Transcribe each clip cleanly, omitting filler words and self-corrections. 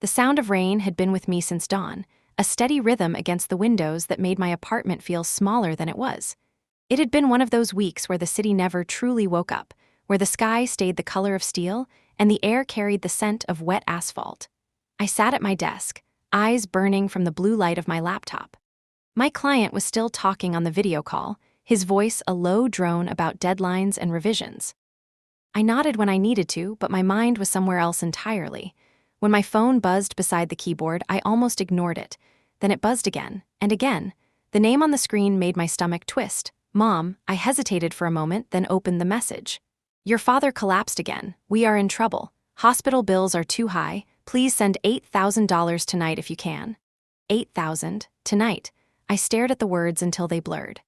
The sound of rain had been with me since dawn, a steady rhythm against the windows that made my apartment feel smaller than it was. It had been one of those weeks where the city never truly woke up, where the sky stayed the color of steel and the air carried the scent of wet asphalt. I sat at my desk, eyes burning from the blue light of my laptop. My client was still talking on the video call, his voice a low drone about deadlines and revisions. I nodded when I needed to, but my mind was somewhere else entirely. When my phone buzzed beside the keyboard, I almost ignored it. Then it buzzed again, and again. The name on the screen made my stomach twist. Mom. I hesitated for a moment, then opened the message. Your father collapsed again. We are in trouble. Hospital bills are too high. Please send $8,000 tonight if you can. 8,000, tonight. I stared at the words until they blurred.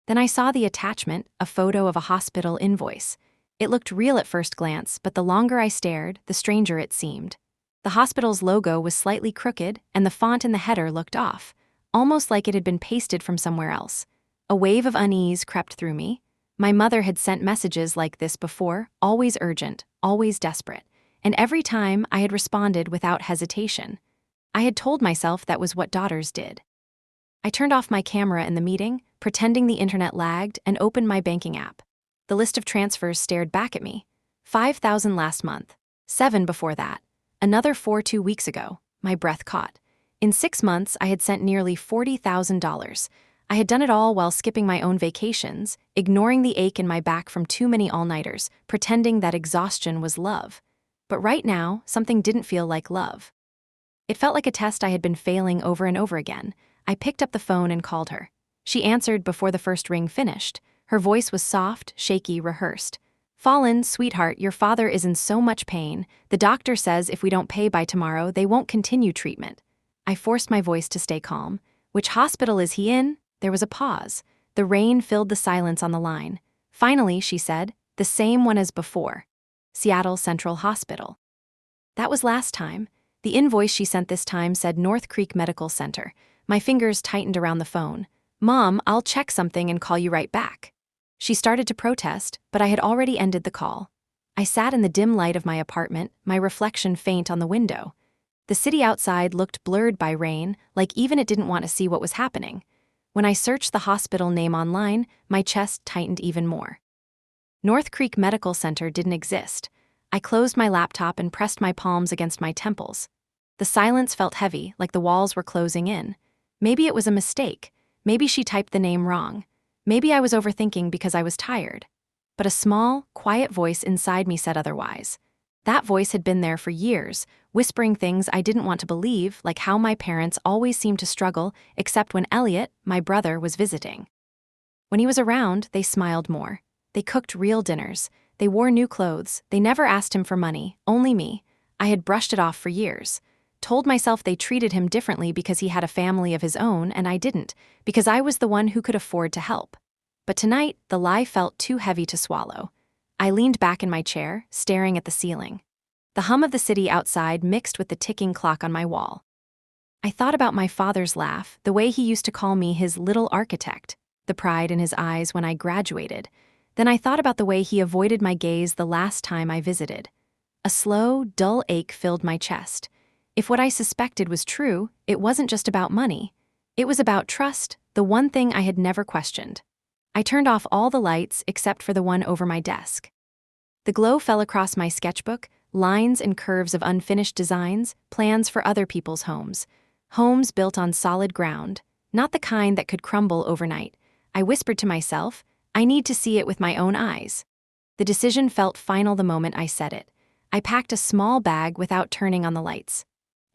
Then I saw the attachment, a photo of a hospital invoice. It looked real at first glance, but the longer I stared, the stranger it seemed. The hospital's logo was slightly crooked, and the font in the header looked off, almost like it had been pasted from somewhere else. A wave of unease crept through me. My mother had sent messages like this before, always urgent, always desperate, and every time I had responded without hesitation. I had told myself that was what daughters did. I turned off my camera in the meeting, pretending the internet lagged, and opened my banking app. The list of transfers stared back at me. 5,000 last month, 7 before that, another 4 2 weeks ago. My breath caught. In 6 months, I had sent nearly $40,000. I had done it all while skipping my own vacations, ignoring the ache in my back from too many all-nighters, pretending that exhaustion was love. But right now, something didn't feel like love. It felt like a test I had been failing over and over again. I picked up the phone and called her. She answered before the first ring finished. Her voice was soft, shaky, rehearsed. Fallen, sweetheart, your father is in so much pain. The doctor says if we don't pay by tomorrow, they won't continue treatment. I forced my voice to stay calm. Which hospital is he in? There was a pause. The rain filled the silence on the line. Finally, she said, the same one as before. Seattle Central Hospital. That was last time. The invoice she sent this time said North Creek Medical Center. My fingers tightened around the phone. Mom, I'll check something and call you right back. She started to protest, but I had already ended the call. I sat in the dim light of my apartment, my reflection faint on the window. The city outside looked blurred by rain, like even it didn't want to see what was happening. When I searched the hospital name online, my chest tightened even more. North Creek Medical Center didn't exist. I closed my laptop and pressed my palms against my temples. The silence felt heavy, like the walls were closing in. Maybe it was a mistake. Maybe she typed the name wrong. Maybe I was overthinking because I was tired. But a small, quiet voice inside me said otherwise. That voice had been there for years, whispering things I didn't want to believe, like how my parents always seemed to struggle, except when Elliot, my brother, was visiting. When he was around, they smiled more. They cooked real dinners. They wore new clothes. They never asked him for money, only me. I had brushed it off for years. Told myself they treated him differently because he had a family of his own and I didn't, because I was the one who could afford to help. But tonight, the lie felt too heavy to swallow. I leaned back in my chair, staring at the ceiling. The hum of the city outside mixed with the ticking clock on my wall. I thought about my father's laugh, the way he used to call me his little architect, the pride in his eyes when I graduated. Then I thought about the way he avoided my gaze the last time I visited. A slow, dull ache filled my chest. If what I suspected was true, it wasn't just about money. It was about trust, the one thing I had never questioned. I turned off all the lights except for the one over my desk. The glow fell across my sketchbook, lines and curves of unfinished designs, plans for other people's homes. Homes built on solid ground, not the kind that could crumble overnight. I whispered to myself, I need to see it with my own eyes. The decision felt final the moment I said it. I packed a small bag without turning on the lights.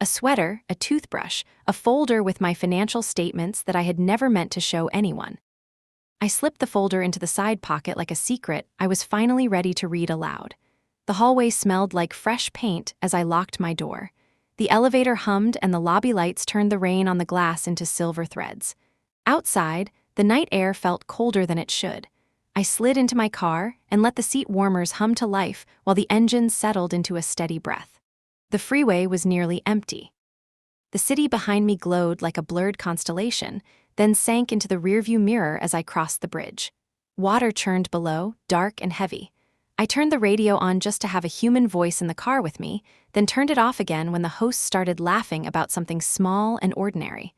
A sweater, a toothbrush, a folder with my financial statements that I had never meant to show anyone. I slipped the folder into the side pocket like a secret I was finally ready to read aloud. The hallway smelled like fresh paint as I locked my door. The elevator hummed and the lobby lights turned the rain on the glass into silver threads. Outside, the night air felt colder than it should. I slid into my car and let the seat warmers hum to life while the engine settled into a steady breath. The freeway was nearly empty. The city behind me glowed like a blurred constellation, then sank into the rearview mirror as I crossed the bridge. Water churned below, dark and heavy. I turned the radio on just to have a human voice in the car with me, then turned it off again when the host started laughing about something small and ordinary.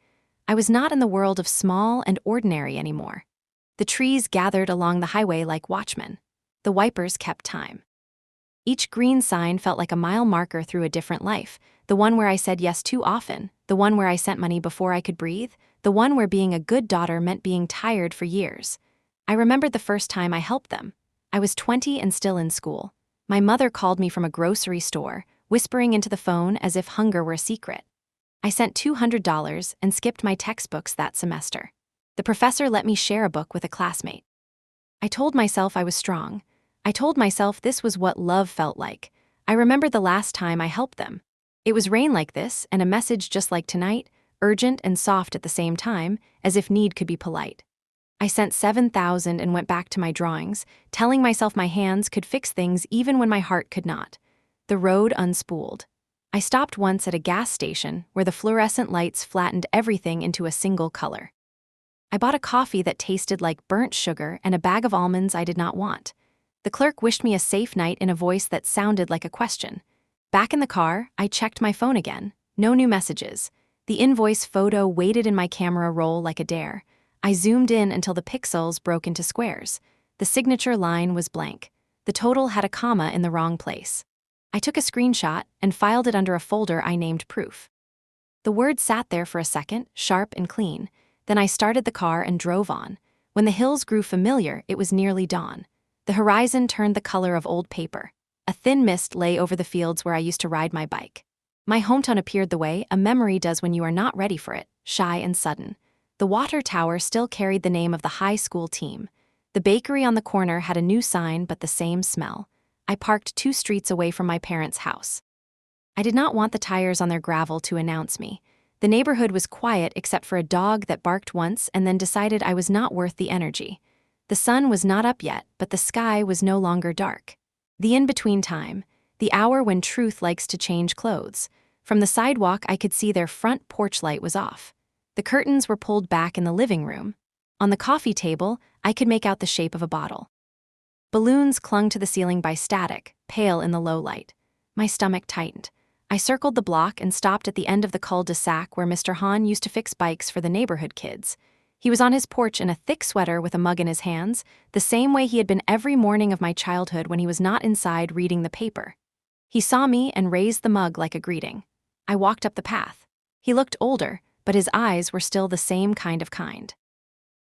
I was not in the world of small and ordinary anymore. The trees gathered along the highway like watchmen. The wipers kept time. Each green sign felt like a mile marker through a different life, the one where I said yes too often, the one where I sent money before I could breathe, the one where being a good daughter meant being tired for years. I remembered the first time I helped them. I was 20 and still in school. My mother called me from a grocery store, whispering into the phone as if hunger were a secret. I sent $200 and skipped my textbooks that semester. The professor let me share a book with a classmate. I told myself I was strong. I told myself this was what love felt like. I remembered the last time I helped them. It was rain like this and a message just like tonight, urgent and soft at the same time, as if need could be polite. I sent 7,000 and went back to my drawings, telling myself my hands could fix things even when my heart could not. The road unspooled. I stopped once at a gas station where the fluorescent lights flattened everything into a single color. I bought a coffee that tasted like burnt sugar and a bag of almonds I did not want. The clerk wished me a safe night in a voice that sounded like a question. Back in the car, I checked my phone again. No new messages. The invoice photo waited in my camera roll like a dare. I zoomed in until the pixels broke into squares. The signature line was blank. The total had a comma in the wrong place. I took a screenshot and filed it under a folder I named Proof. The word sat there for a second, sharp and clean. Then I started the car and drove on. When the hills grew familiar, it was nearly dawn. The horizon turned the color of old paper. A thin mist lay over the fields where I used to ride my bike. My hometown appeared the way a memory does when you are not ready for it, shy and sudden. The water tower still carried the name of the high school team. The bakery on the corner had a new sign but the same smell. I parked 2 streets away from my parents' house. I did not want the tires on their gravel to announce me. The neighborhood was quiet except for a dog that barked once and then decided I was not worth the energy. The sun was not up yet, but the sky was no longer dark. The in-between time, the hour when truth likes to change clothes. From the sidewalk, I could see their front porch light was off. The curtains were pulled back in the living room. On the coffee table, I could make out the shape of a bottle. Balloons clung to the ceiling by static, pale in the low light. My stomach tightened. I circled the block and stopped at the end of the cul-de-sac where Mr. Hahn used to fix bikes for the neighborhood kids. He was on his porch in a thick sweater with a mug in his hands, the same way he had been every morning of my childhood when he was not inside reading the paper. He saw me and raised the mug like a greeting. I walked up the path. He looked older, but his eyes were still the same kind.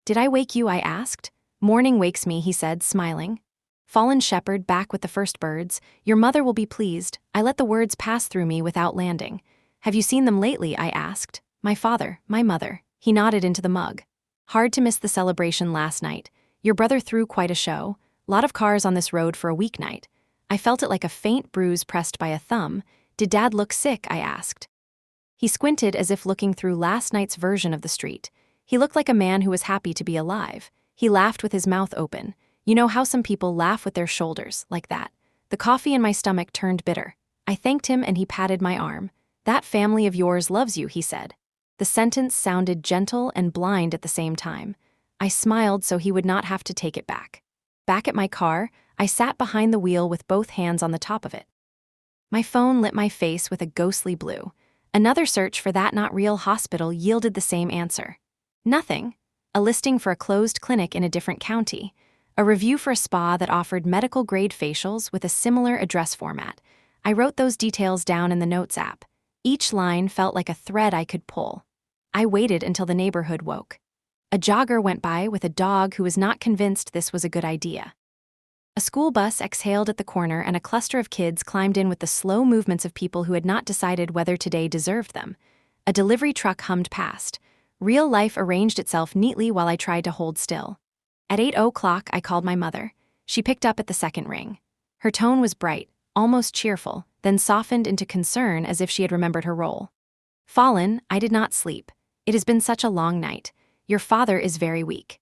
"Did I wake you?" I asked. "Morning wakes me," he said, smiling. "Fallen shepherd back with the first birds. Your mother will be pleased." I let the words pass through me without landing. "Have you seen them lately?" I asked. "My father, my mother." He nodded into the mug. "Hard to miss the celebration last night. Your brother threw quite a show. Lot of cars on this road for a weeknight." I felt it like a faint bruise pressed by a thumb. "Did Dad look sick?" I asked. He squinted as if looking through last night's version of the street. He looked like a man who was happy to be alive. He laughed with his mouth open. You know how some people laugh with their shoulders, like that. The coffee in my stomach turned bitter. I thanked him and he patted my arm. "That family of yours loves you," he said. The sentence sounded gentle and blind at the same time. I smiled so he would not have to take it back. Back at my car, I sat behind the wheel with both hands on the top of it. My phone lit my face with a ghostly blue. Another search for that not real hospital yielded the same answer. Nothing. A listing for a closed clinic in a different county. A review for a spa that offered medical-grade facials with a similar address format. I wrote those details down in the Notes app. Each line felt like a thread I could pull. I waited until the neighborhood woke. A jogger went by with a dog who was not convinced this was a good idea. A school bus exhaled at the corner and a cluster of kids climbed in with the slow movements of people who had not decided whether today deserved them. A delivery truck hummed past. Real life arranged itself neatly while I tried to hold still. At 8:00, I called my mother. She picked up at the second ring. Her tone was bright, almost cheerful, then softened into concern as if she had remembered her role. "Fallen, I did not sleep. It has been such a long night. Your father is very weak."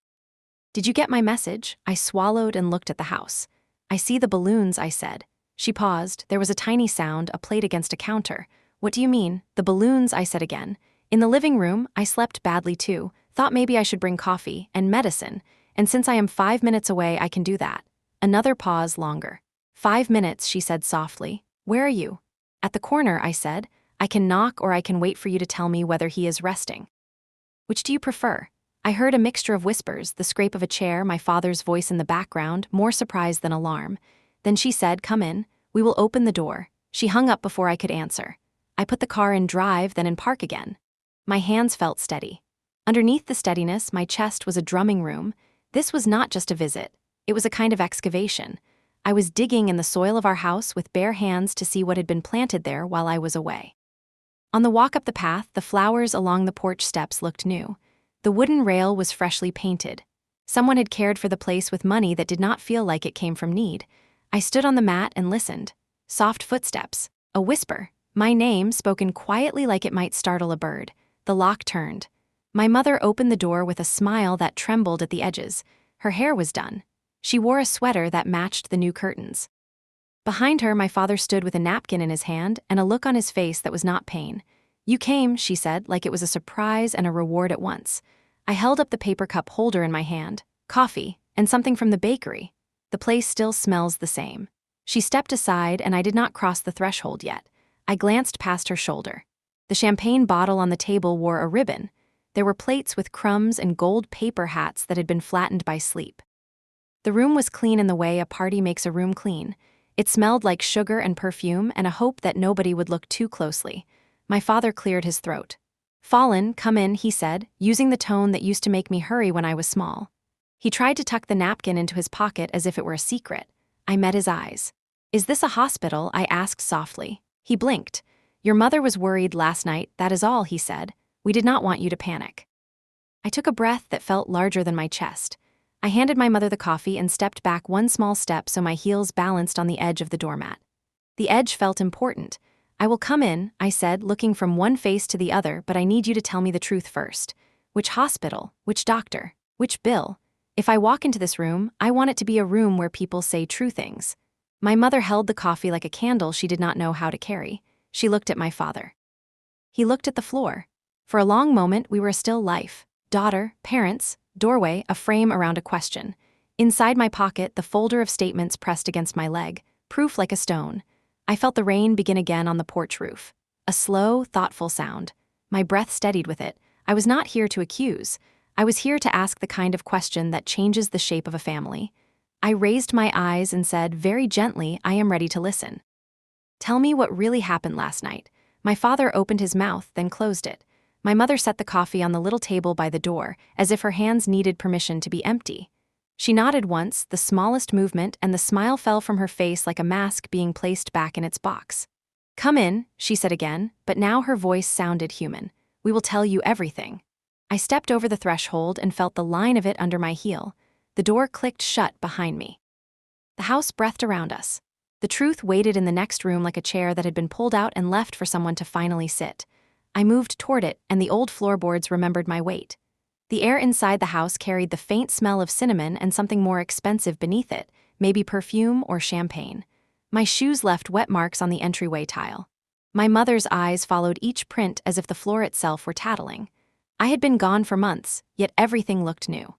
"Did you get my message?" I swallowed and looked at the house. "I see the balloons," I said. She paused. There was a tiny sound, a plate against a counter. "What do you mean?" "The balloons," I said again. "In the living room, I slept badly too. Thought maybe I should bring coffee and medicine. And since I am 5 minutes away, I can do that." Another pause longer. 5 minutes, she said softly. Where are you? At the corner, I said. I can knock or I can wait for you to tell me whether he is resting. Which do you prefer? I heard a mixture of whispers, the scrape of a chair, my father's voice in the background, more surprise than alarm. Then she said, come in. We will open the door. She hung up before I could answer. I put the car in drive, then in park again. My hands felt steady. Underneath the steadiness, my chest was a drumming room. This was not just a visit. It was a kind of excavation. I was digging in the soil of our house with bare hands to see what had been planted there while I was away. On the walk up the path, the flowers along the porch steps looked new. The wooden rail was freshly painted. Someone had cared for the place with money that did not feel like it came from need. I stood on the mat and listened. Soft footsteps. A whisper. My name, spoken quietly like it might startle a bird. The lock turned. My mother opened the door with a smile that trembled at the edges. Her hair was done. She wore a sweater that matched the new curtains. Behind her, my father stood with a napkin in his hand and a look on his face that was not pain. You came, she said, like it was a surprise and a reward at once. I held up the paper cup holder in my hand. Coffee, and something from the bakery. The place still smells the same. She stepped aside and I did not cross the threshold yet. I glanced past her shoulder. The champagne bottle on the table wore a ribbon. There were plates with crumbs and gold paper hats that had been flattened by sleep. The room was clean in the way a party makes a room clean. It smelled like sugar and perfume and a hope that nobody would look too closely. My father cleared his throat. Fallen, come in, he said, using the tone that used to make me hurry when I was small. He tried to tuck the napkin into his pocket as if it were a secret. I met his eyes. Is this a hospital? I asked softly. He blinked. Your mother was worried last night, that is all, he said. We did not want you to panic. I took a breath that felt larger than my chest. I handed my mother the coffee and stepped back one small step so my heels balanced on the edge of the doormat. The edge felt important. I will come in, I said, looking from one face to the other, but I need you to tell me the truth first. Which hospital? Which doctor? Which bill? If I walk into this room, I want it to be a room where people say true things. My mother held the coffee like a candle she did not know how to carry. She looked at my father. He looked at the floor. For a long moment, we were a still life. Daughter, parents, doorway, a frame around a question. Inside my pocket, the folder of statements pressed against my leg, proof like a stone. I felt the rain begin again on the porch roof. A slow, thoughtful sound. My breath steadied with it. I was not here to accuse. I was here to ask the kind of question that changes the shape of a family. I raised my eyes and said, very gently, I am ready to listen. Tell me what really happened last night. My father opened his mouth, then closed it. My mother set the coffee on the little table by the door, as if her hands needed permission to be empty. She nodded once, the smallest movement, and the smile fell from her face like a mask being placed back in its box. Come in, she said again, but now her voice sounded human. We will tell you everything. I stepped over the threshold and felt the line of it under my heel. The door clicked shut behind me. The house breathed around us. The truth waited in the next room like a chair that had been pulled out and left for someone to finally sit. I moved toward it, and the old floorboards remembered my weight. The air inside the house carried the faint smell of cinnamon and something more expensive beneath it, maybe perfume or champagne. My shoes left wet marks on the entryway tile. My mother's eyes followed each print as if the floor itself were tattling. I had been gone for months, yet everything looked new.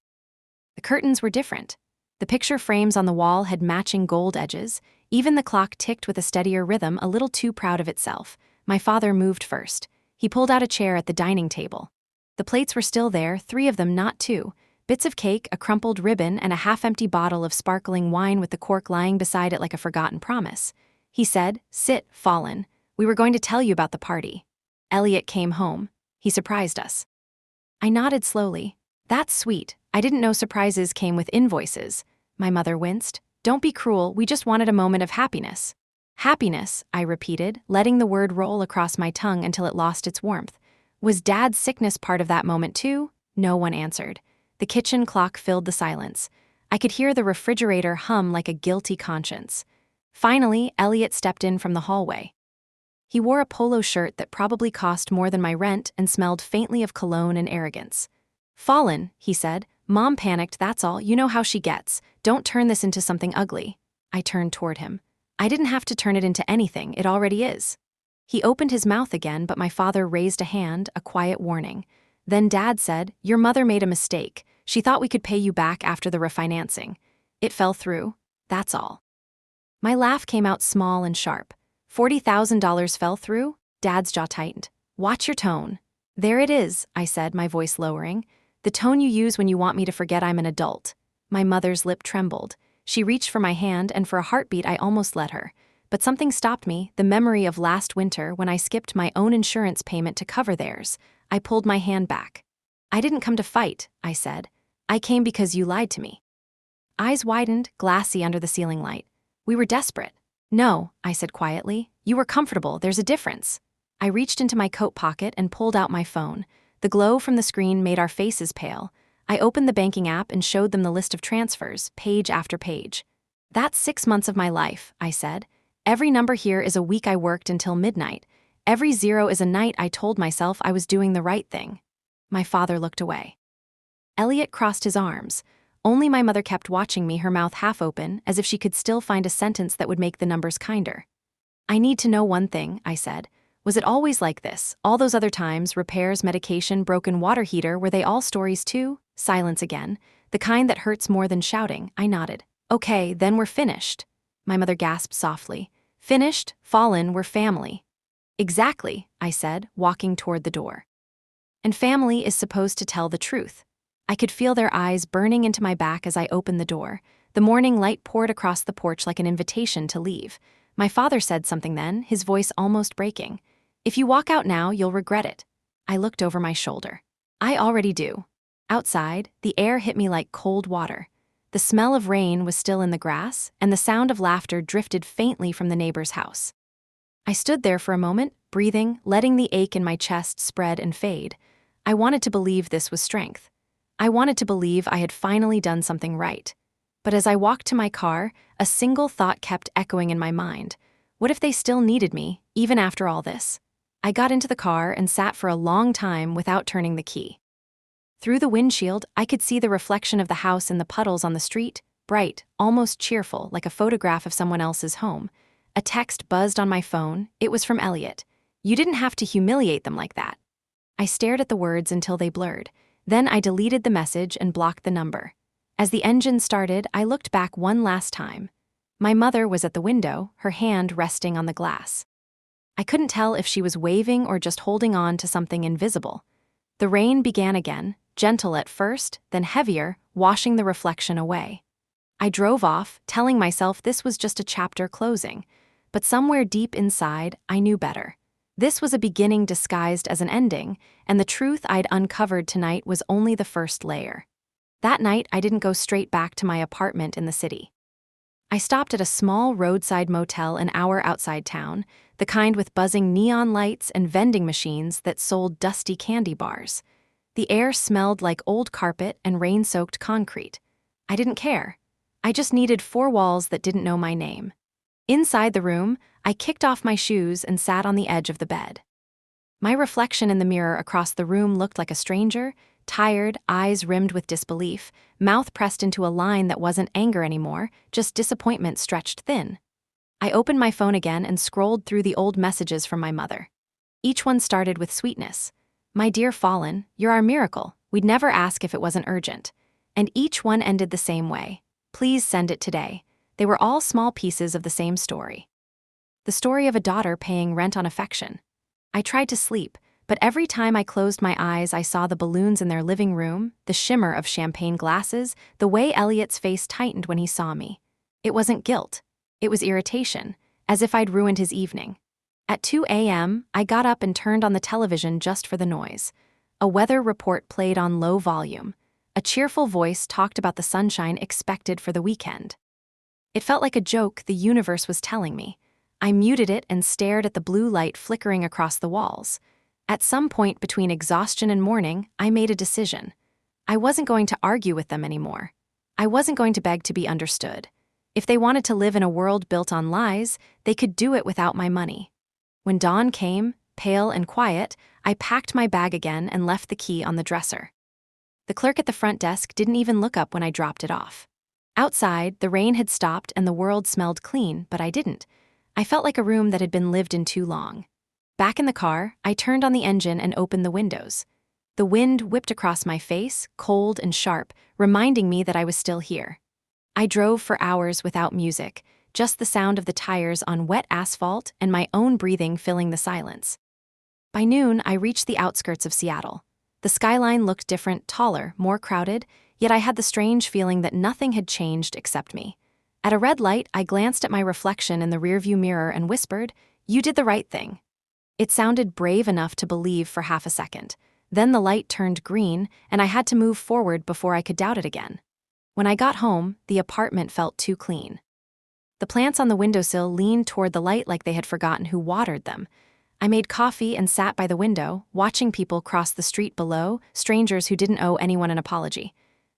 The curtains were different. The picture frames on the wall had matching gold edges. Even the clock ticked with a steadier rhythm, a little too proud of itself. My father moved first. He pulled out a chair at the dining table. The plates were still there, 3 of them, not 2. Bits of cake, a crumpled ribbon, and a half-empty bottle of sparkling wine with the cork lying beside it like a forgotten promise. He said, sit, Fallen. We were going to tell you about the party. Elliot came home. He surprised us. I nodded slowly. That's sweet. I didn't know surprises came with invoices. My mother winced. Don't be cruel, we just wanted a moment of happiness. Happiness, I repeated, letting the word roll across my tongue until it lost its warmth. Was Dad's sickness part of that moment too? No one answered. The kitchen clock filled the silence. I could hear the refrigerator hum like a guilty conscience. Finally, Elliot stepped in from the hallway. He wore a polo shirt that probably cost more than my rent and smelled faintly of cologne and arrogance. Fallen, he said. Mom panicked, that's all. You know how she gets. Don't turn this into something ugly. I turned toward him. I didn't have to turn it into anything, it already is. He opened his mouth again, but my father raised a hand, a quiet warning. Then Dad said, your mother made a mistake. She thought we could pay you back after the refinancing. It fell through. That's all. My laugh came out small and sharp. $40,000 fell through? Dad's jaw tightened. Watch your tone. There it is, I said, my voice lowering. The tone you use when you want me to forget I'm an adult. My mother's lip trembled. She reached for my hand, and for a heartbeat I almost let her. But something stopped me, the memory of last winter when I skipped my own insurance payment to cover theirs. I pulled my hand back. I didn't come to fight, I said. I came because you lied to me. Eyes widened, glassy under the ceiling light. We were desperate. No, I said quietly. You were comfortable, there's a difference. I reached into my coat pocket and pulled out my phone. The glow from the screen made our faces pale. I opened the banking app and showed them the list of transfers, page after page. That's 6 months of my life, I said. Every number here is a week I worked until midnight. Every zero is a night I told myself I was doing the right thing. My father looked away. Elliot crossed his arms. Only my mother kept watching me, her mouth half open, as if she could still find a sentence that would make the numbers kinder. I need to know one thing, I said. Was it always like this? All those other times, repairs, medication, broken water heater, were they all stories too? Silence again. The kind that hurts more than shouting. I nodded. Okay, then we're finished. My mother gasped softly. Finished? Fallen, we're family. Exactly, I said, walking toward the door. And family is supposed to tell the truth. I could feel their eyes burning into my back as I opened the door. The morning light poured across the porch like an invitation to leave. My father said something then, his voice almost breaking. If you walk out now, you'll regret it. I looked over my shoulder. I already do. Outside, the air hit me like cold water. The smell of rain was still in the grass, and the sound of laughter drifted faintly from the neighbor's house. I stood there for a moment, breathing, letting the ache in my chest spread and fade. I wanted to believe this was strength. I wanted to believe I had finally done something right. But as I walked to my car, a single thought kept echoing in my mind. What if they still needed me, even after all this? I got into the car and sat for a long time without turning the key. Through the windshield, I could see the reflection of the house in the puddles on the street, bright, almost cheerful, like a photograph of someone else's home. A text buzzed on my phone. It was from Elliot. You didn't have to humiliate them like that. I stared at the words until they blurred. Then I deleted the message and blocked the number. As the engine started, I looked back one last time. My mother was at the window, her hand resting on the glass. I couldn't tell if she was waving or just holding on to something invisible. The rain began again, gentle at first, then heavier, washing the reflection away. I drove off, telling myself this was just a chapter closing. But somewhere deep inside, I knew better. This was a beginning disguised as an ending, and the truth I'd uncovered tonight was only the first layer. That night, I didn't go straight back to my apartment in the city. I stopped at a small roadside motel an hour outside town, the kind with buzzing neon lights and vending machines that sold dusty candy bars. The air smelled like old carpet and rain-soaked concrete. I didn't care. I just needed 4 walls that didn't know my name. Inside the room, I kicked off my shoes and sat on the edge of the bed. My reflection in the mirror across the room looked like a stranger, tired, eyes rimmed with disbelief, mouth pressed into a line that wasn't anger anymore, just disappointment stretched thin. I opened my phone again and scrolled through the old messages from my mother. Each one started with sweetness. My dear Fallen, you're our miracle. We'd never ask if it wasn't urgent. And each one ended the same way. Please send it today. They were all small pieces of the same story. The story of a daughter paying rent on affection. I tried to sleep, but every time I closed my eyes I saw the balloons in their living room, the shimmer of champagne glasses, the way Elliot's face tightened when he saw me. It wasn't guilt. It was irritation, as if I'd ruined his evening. At 2 a.m., I got up and turned on the television just for the noise. A weather report played on low volume. A cheerful voice talked about the sunshine expected for the weekend. It felt like a joke the universe was telling me. I muted it and stared at the blue light flickering across the walls. At some point between exhaustion and morning, I made a decision. I wasn't going to argue with them anymore. I wasn't going to beg to be understood. If they wanted to live in a world built on lies, they could do it without my money. When dawn came, pale and quiet, I packed my bag again and left the key on the dresser. The clerk at the front desk didn't even look up when I dropped it off. Outside, the rain had stopped and the world smelled clean, but I didn't. I felt like a room that had been lived in too long. Back in the car, I turned on the engine and opened the windows. The wind whipped across my face, cold and sharp, reminding me that I was still here. I drove for hours without music, just the sound of the tires on wet asphalt and my own breathing filling the silence. By noon, I reached the outskirts of Seattle. The skyline looked different, taller, more crowded, yet I had the strange feeling that nothing had changed except me. At a red light, I glanced at my reflection in the rearview mirror and whispered, "You did the right thing." It sounded brave enough to believe for half a second. Then the light turned green, and I had to move forward before I could doubt it again. When I got home, the apartment felt too clean. The plants on the windowsill leaned toward the light like they had forgotten who watered them. I made coffee and sat by the window, watching people cross the street below, strangers who didn't owe anyone an apology.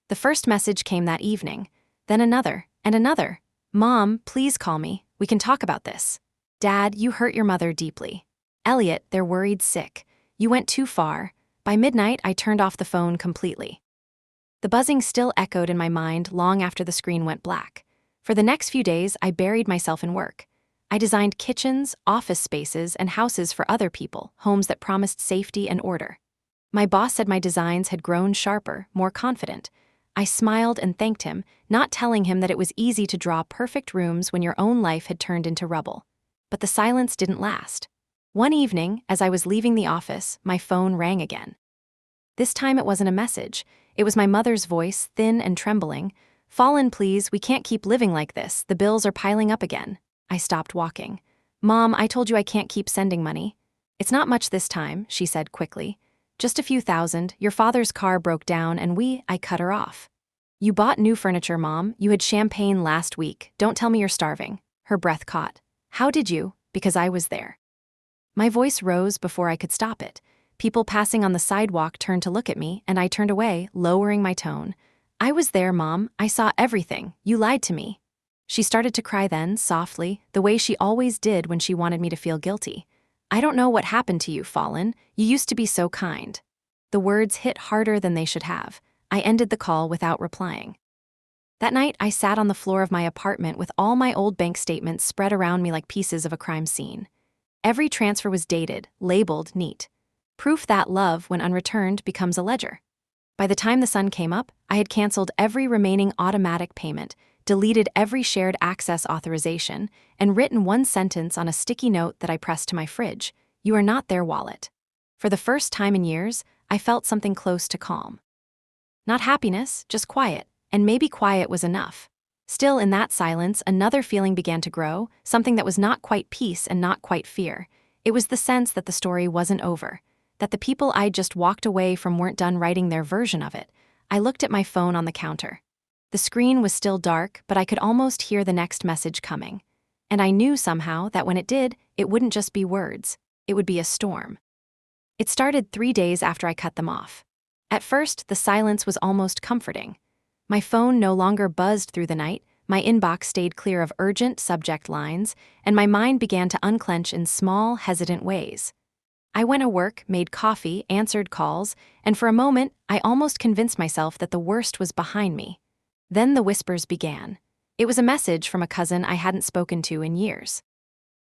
The first message came that evening, then another, and another. "Mom, please call me. We can talk about this." "Dad, you hurt your mother deeply." "Elliot, they're worried sick. You went too far." By midnight, I turned off the phone completely. The buzzing still echoed in my mind long after the screen went black. For the next few days, I buried myself in work. I designed kitchens, office spaces, and houses for other people, homes that promised safety and order. My boss said my designs had grown sharper, more confident. I smiled and thanked him, not telling him that it was easy to draw perfect rooms when your own life had turned into rubble. But the silence didn't last. One evening, as I was leaving the office, my phone rang again. This time it wasn't a message. It was my mother's voice, thin and trembling. "Fallen, please, we can't keep living like this. The bills are piling up again." I stopped walking. "Mom, I told you I can't keep sending money." "It's not much this time," she said quickly. "Just a few thousand. Your father's car broke down and I cut her off." "You bought new furniture, Mom. You had champagne last week. Don't tell me you're starving." Her breath caught. "How did you?" "Because I was there." My voice rose before I could stop it. People passing on the sidewalk turned to look at me, and I turned away, lowering my tone. "I was there, Mom. I saw everything. You lied to me." She started to cry then, softly, the way she always did when she wanted me to feel guilty. "I don't know what happened to you, Fallen. You used to be so kind." The words hit harder than they should have. I ended the call without replying. That night, I sat on the floor of my apartment with all my old bank statements spread around me like pieces of a crime scene. Every transfer was dated, labeled, neat. Proof that love, when unreturned, becomes a ledger. By the time the sun came up, I had canceled every remaining automatic payment, deleted every shared access authorization, and written one sentence on a sticky note that I pressed to my fridge: "You are not their wallet." For the first time in years, I felt something close to calm. Not happiness, just quiet, and maybe quiet was enough. Still, in that silence, another feeling began to grow, something that was not quite peace and not quite fear. It was the sense that the story wasn't over, that the people I'd just walked away from weren't done writing their version of it. I looked at my phone on the counter. The screen was still dark, but I could almost hear the next message coming. And I knew somehow that when it did, it wouldn't just be words. It would be a storm. It started 3 days after I cut them off. At first, the silence was almost comforting. My phone no longer buzzed through the night, my inbox stayed clear of urgent subject lines, and my mind began to unclench in small, hesitant ways. I went to work, made coffee, answered calls, and for a moment, I almost convinced myself that the worst was behind me. Then the whispers began. It was a message from a cousin I hadn't spoken to in years.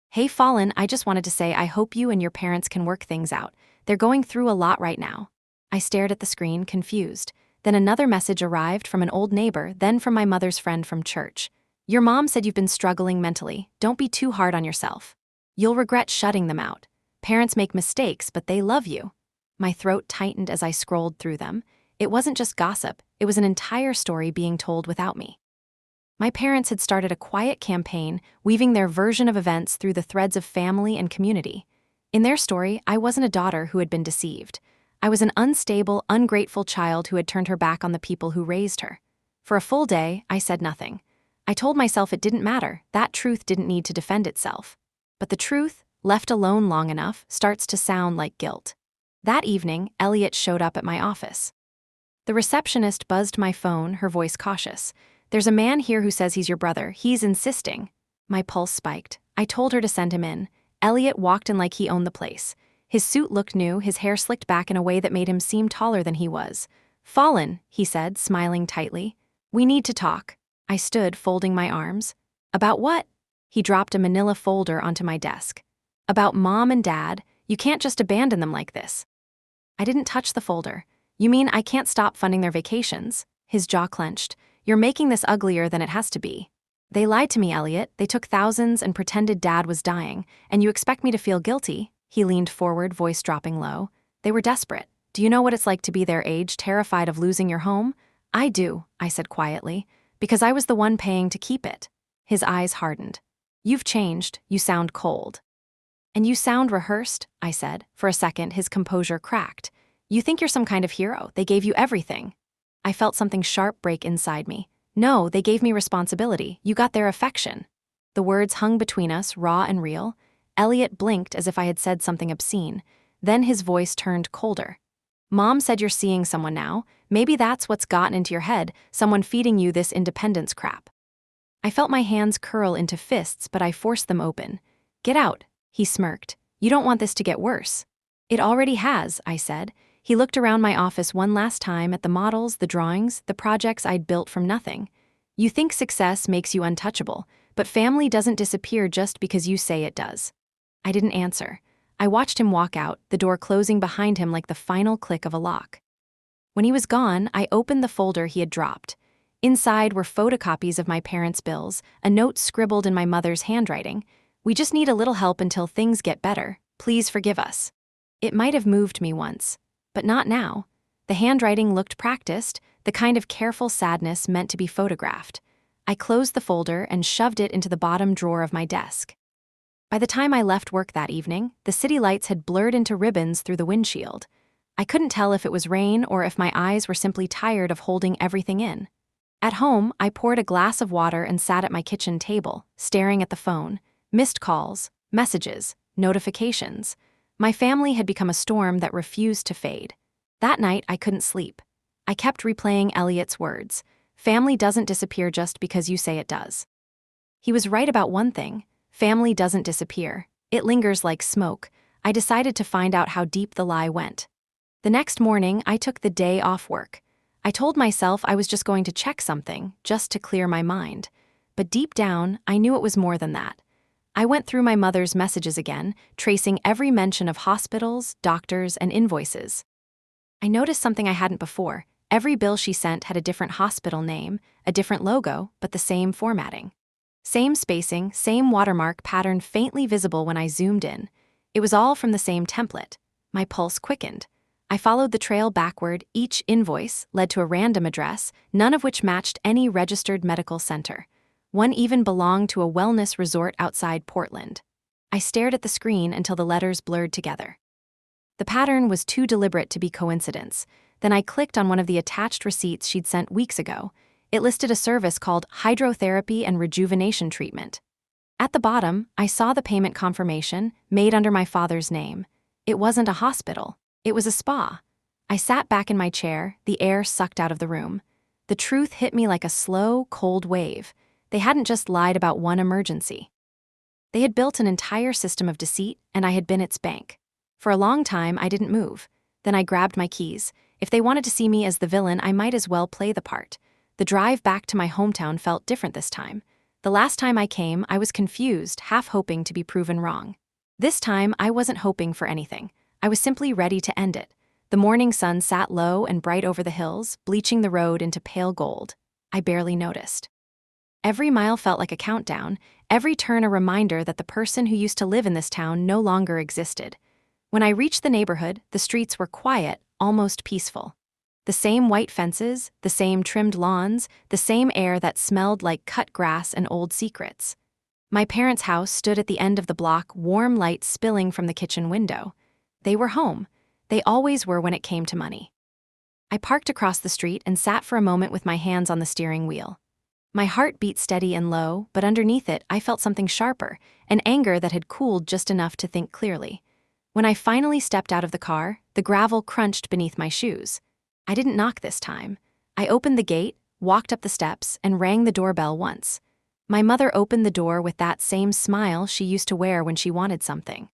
"Hey, Fallen, I just wanted to say I hope you and your parents can work things out. They're going through a lot right now." I stared at the screen, confused. Then another message arrived from an old neighbor, then from my mother's friend from church. "Your mom said you've been struggling mentally. Don't be too hard on yourself. You'll regret shutting them out. Parents make mistakes, but they love you." My throat tightened as I scrolled through them. It wasn't just gossip, it was an entire story being told without me. My parents had started a quiet campaign, weaving their version of events through the threads of family and community. In their story, I wasn't a daughter who had been deceived. I was an unstable, ungrateful child who had turned her back on the people who raised her. For a full day, I said nothing. I told myself it didn't matter, that truth didn't need to defend itself. But the truth, left alone long enough, starts to sound like guilt. That evening, Elliot showed up at my office. The receptionist buzzed my phone, her voice cautious. "There's a man here who says he's your brother. He's insisting." My pulse spiked. I told her to send him in. Elliot walked in like he owned the place. His suit looked new, his hair slicked back in a way that made him seem taller than he was. "Fallen," he said, smiling tightly. "We need to talk." I stood, folding my arms. "About what?" He dropped a manila folder onto my desk. "About Mom and Dad. You can't just abandon them like this." I didn't touch the folder. "You mean I can't stop funding their vacations?" His jaw clenched. "You're making this uglier than it has to be." They lied to me, Elliot. They took thousands and pretended Dad was dying, and you expect me to feel guilty? He leaned forward, voice dropping low. They were desperate. Do you know what it's like to be their age, terrified of losing your home? I do, I said quietly, because I was the one paying to keep it. His eyes hardened. You've changed. You sound cold. And you sound rehearsed, I said. For a second, his composure cracked. You think you're some kind of hero. They gave you everything. I felt something sharp break inside me. No, they gave me responsibility. You got their affection. The words hung between us, raw and real. Elliot blinked as if I had said something obscene. Then his voice turned colder. Mom said you're seeing someone now. Maybe that's what's gotten into your head, someone feeding you this independence crap. I felt my hands curl into fists, but I forced them open. Get out, he smirked. You don't want this to get worse. It already has, I said. He looked around my office one last time at the models, the drawings, the projects I'd built from nothing. You think success makes you untouchable, but family doesn't disappear just because you say it does. I didn't answer. I watched him walk out, the door closing behind him like the final click of a lock. When he was gone, I opened the folder he had dropped. Inside were photocopies of my parents' bills, a note scribbled in my mother's handwriting. We just need a little help until things get better. Please forgive us. It might have moved me once, but not now. The handwriting looked practiced, the kind of careful sadness meant to be photographed. I closed the folder and shoved it into the bottom drawer of my desk. By the time I left work that evening, the city lights had blurred into ribbons through the windshield. I couldn't tell if it was rain or if my eyes were simply tired of holding everything in. At home, I poured a glass of water and sat at my kitchen table, staring at the phone. Missed calls, messages, notifications. My family had become a storm that refused to fade. That night, I couldn't sleep. I kept replaying Elliot's words. Family doesn't disappear just because you say it does. He was right about one thing. Family doesn't disappear. It lingers like smoke. I decided to find out how deep the lie went. The next morning, I took the day off work. I told myself I was just going to check something, just to clear my mind. But deep down, I knew it was more than that. I went through my mother's messages again, tracing every mention of hospitals, doctors, and invoices. I noticed something I hadn't before. Every bill she sent had a different hospital name, a different logo, but the same formatting. Same spacing, same watermark pattern faintly visible when I zoomed in. It was all from the same template. My pulse quickened. I followed the trail backward. Each invoice led to a random address, none of which matched any registered medical center. One even belonged to a wellness resort outside Portland. I stared at the screen until the letters blurred together. The pattern was too deliberate to be coincidence. Then I clicked on one of the attached receipts she'd sent weeks ago. It listed a service called Hydrotherapy and Rejuvenation Treatment. At the bottom, I saw the payment confirmation, made under my father's name. It wasn't a hospital. It was a spa. I sat back in my chair, the air sucked out of the room. The truth hit me like a slow, cold wave. They hadn't just lied about one emergency. They had built an entire system of deceit, and I had been its bank. For a long time, I didn't move. Then I grabbed my keys. If they wanted to see me as the villain, I might as well play the part. The drive back to my hometown felt different this time. The last time I came, I was confused, half hoping to be proven wrong. This time, I wasn't hoping for anything. I was simply ready to end it. The morning sun sat low and bright over the hills, bleaching the road into pale gold. I barely noticed. Every mile felt like a countdown, every turn a reminder that the person who used to live in this town no longer existed. When I reached the neighborhood, the streets were quiet, almost peaceful. The same white fences, the same trimmed lawns, the same air that smelled like cut grass and old secrets. My parents' house stood at the end of the block, warm light spilling from the kitchen window. They were home. They always were when it came to money. I parked across the street and sat for a moment with my hands on the steering wheel. My heart beat steady and low, but underneath it, I felt something sharper, an anger that had cooled just enough to think clearly. When I finally stepped out of the car, the gravel crunched beneath my shoes. I didn't knock this time. I opened the gate, walked up the steps, and rang the doorbell once. My mother opened the door with that same smile she used to wear when she wanted something.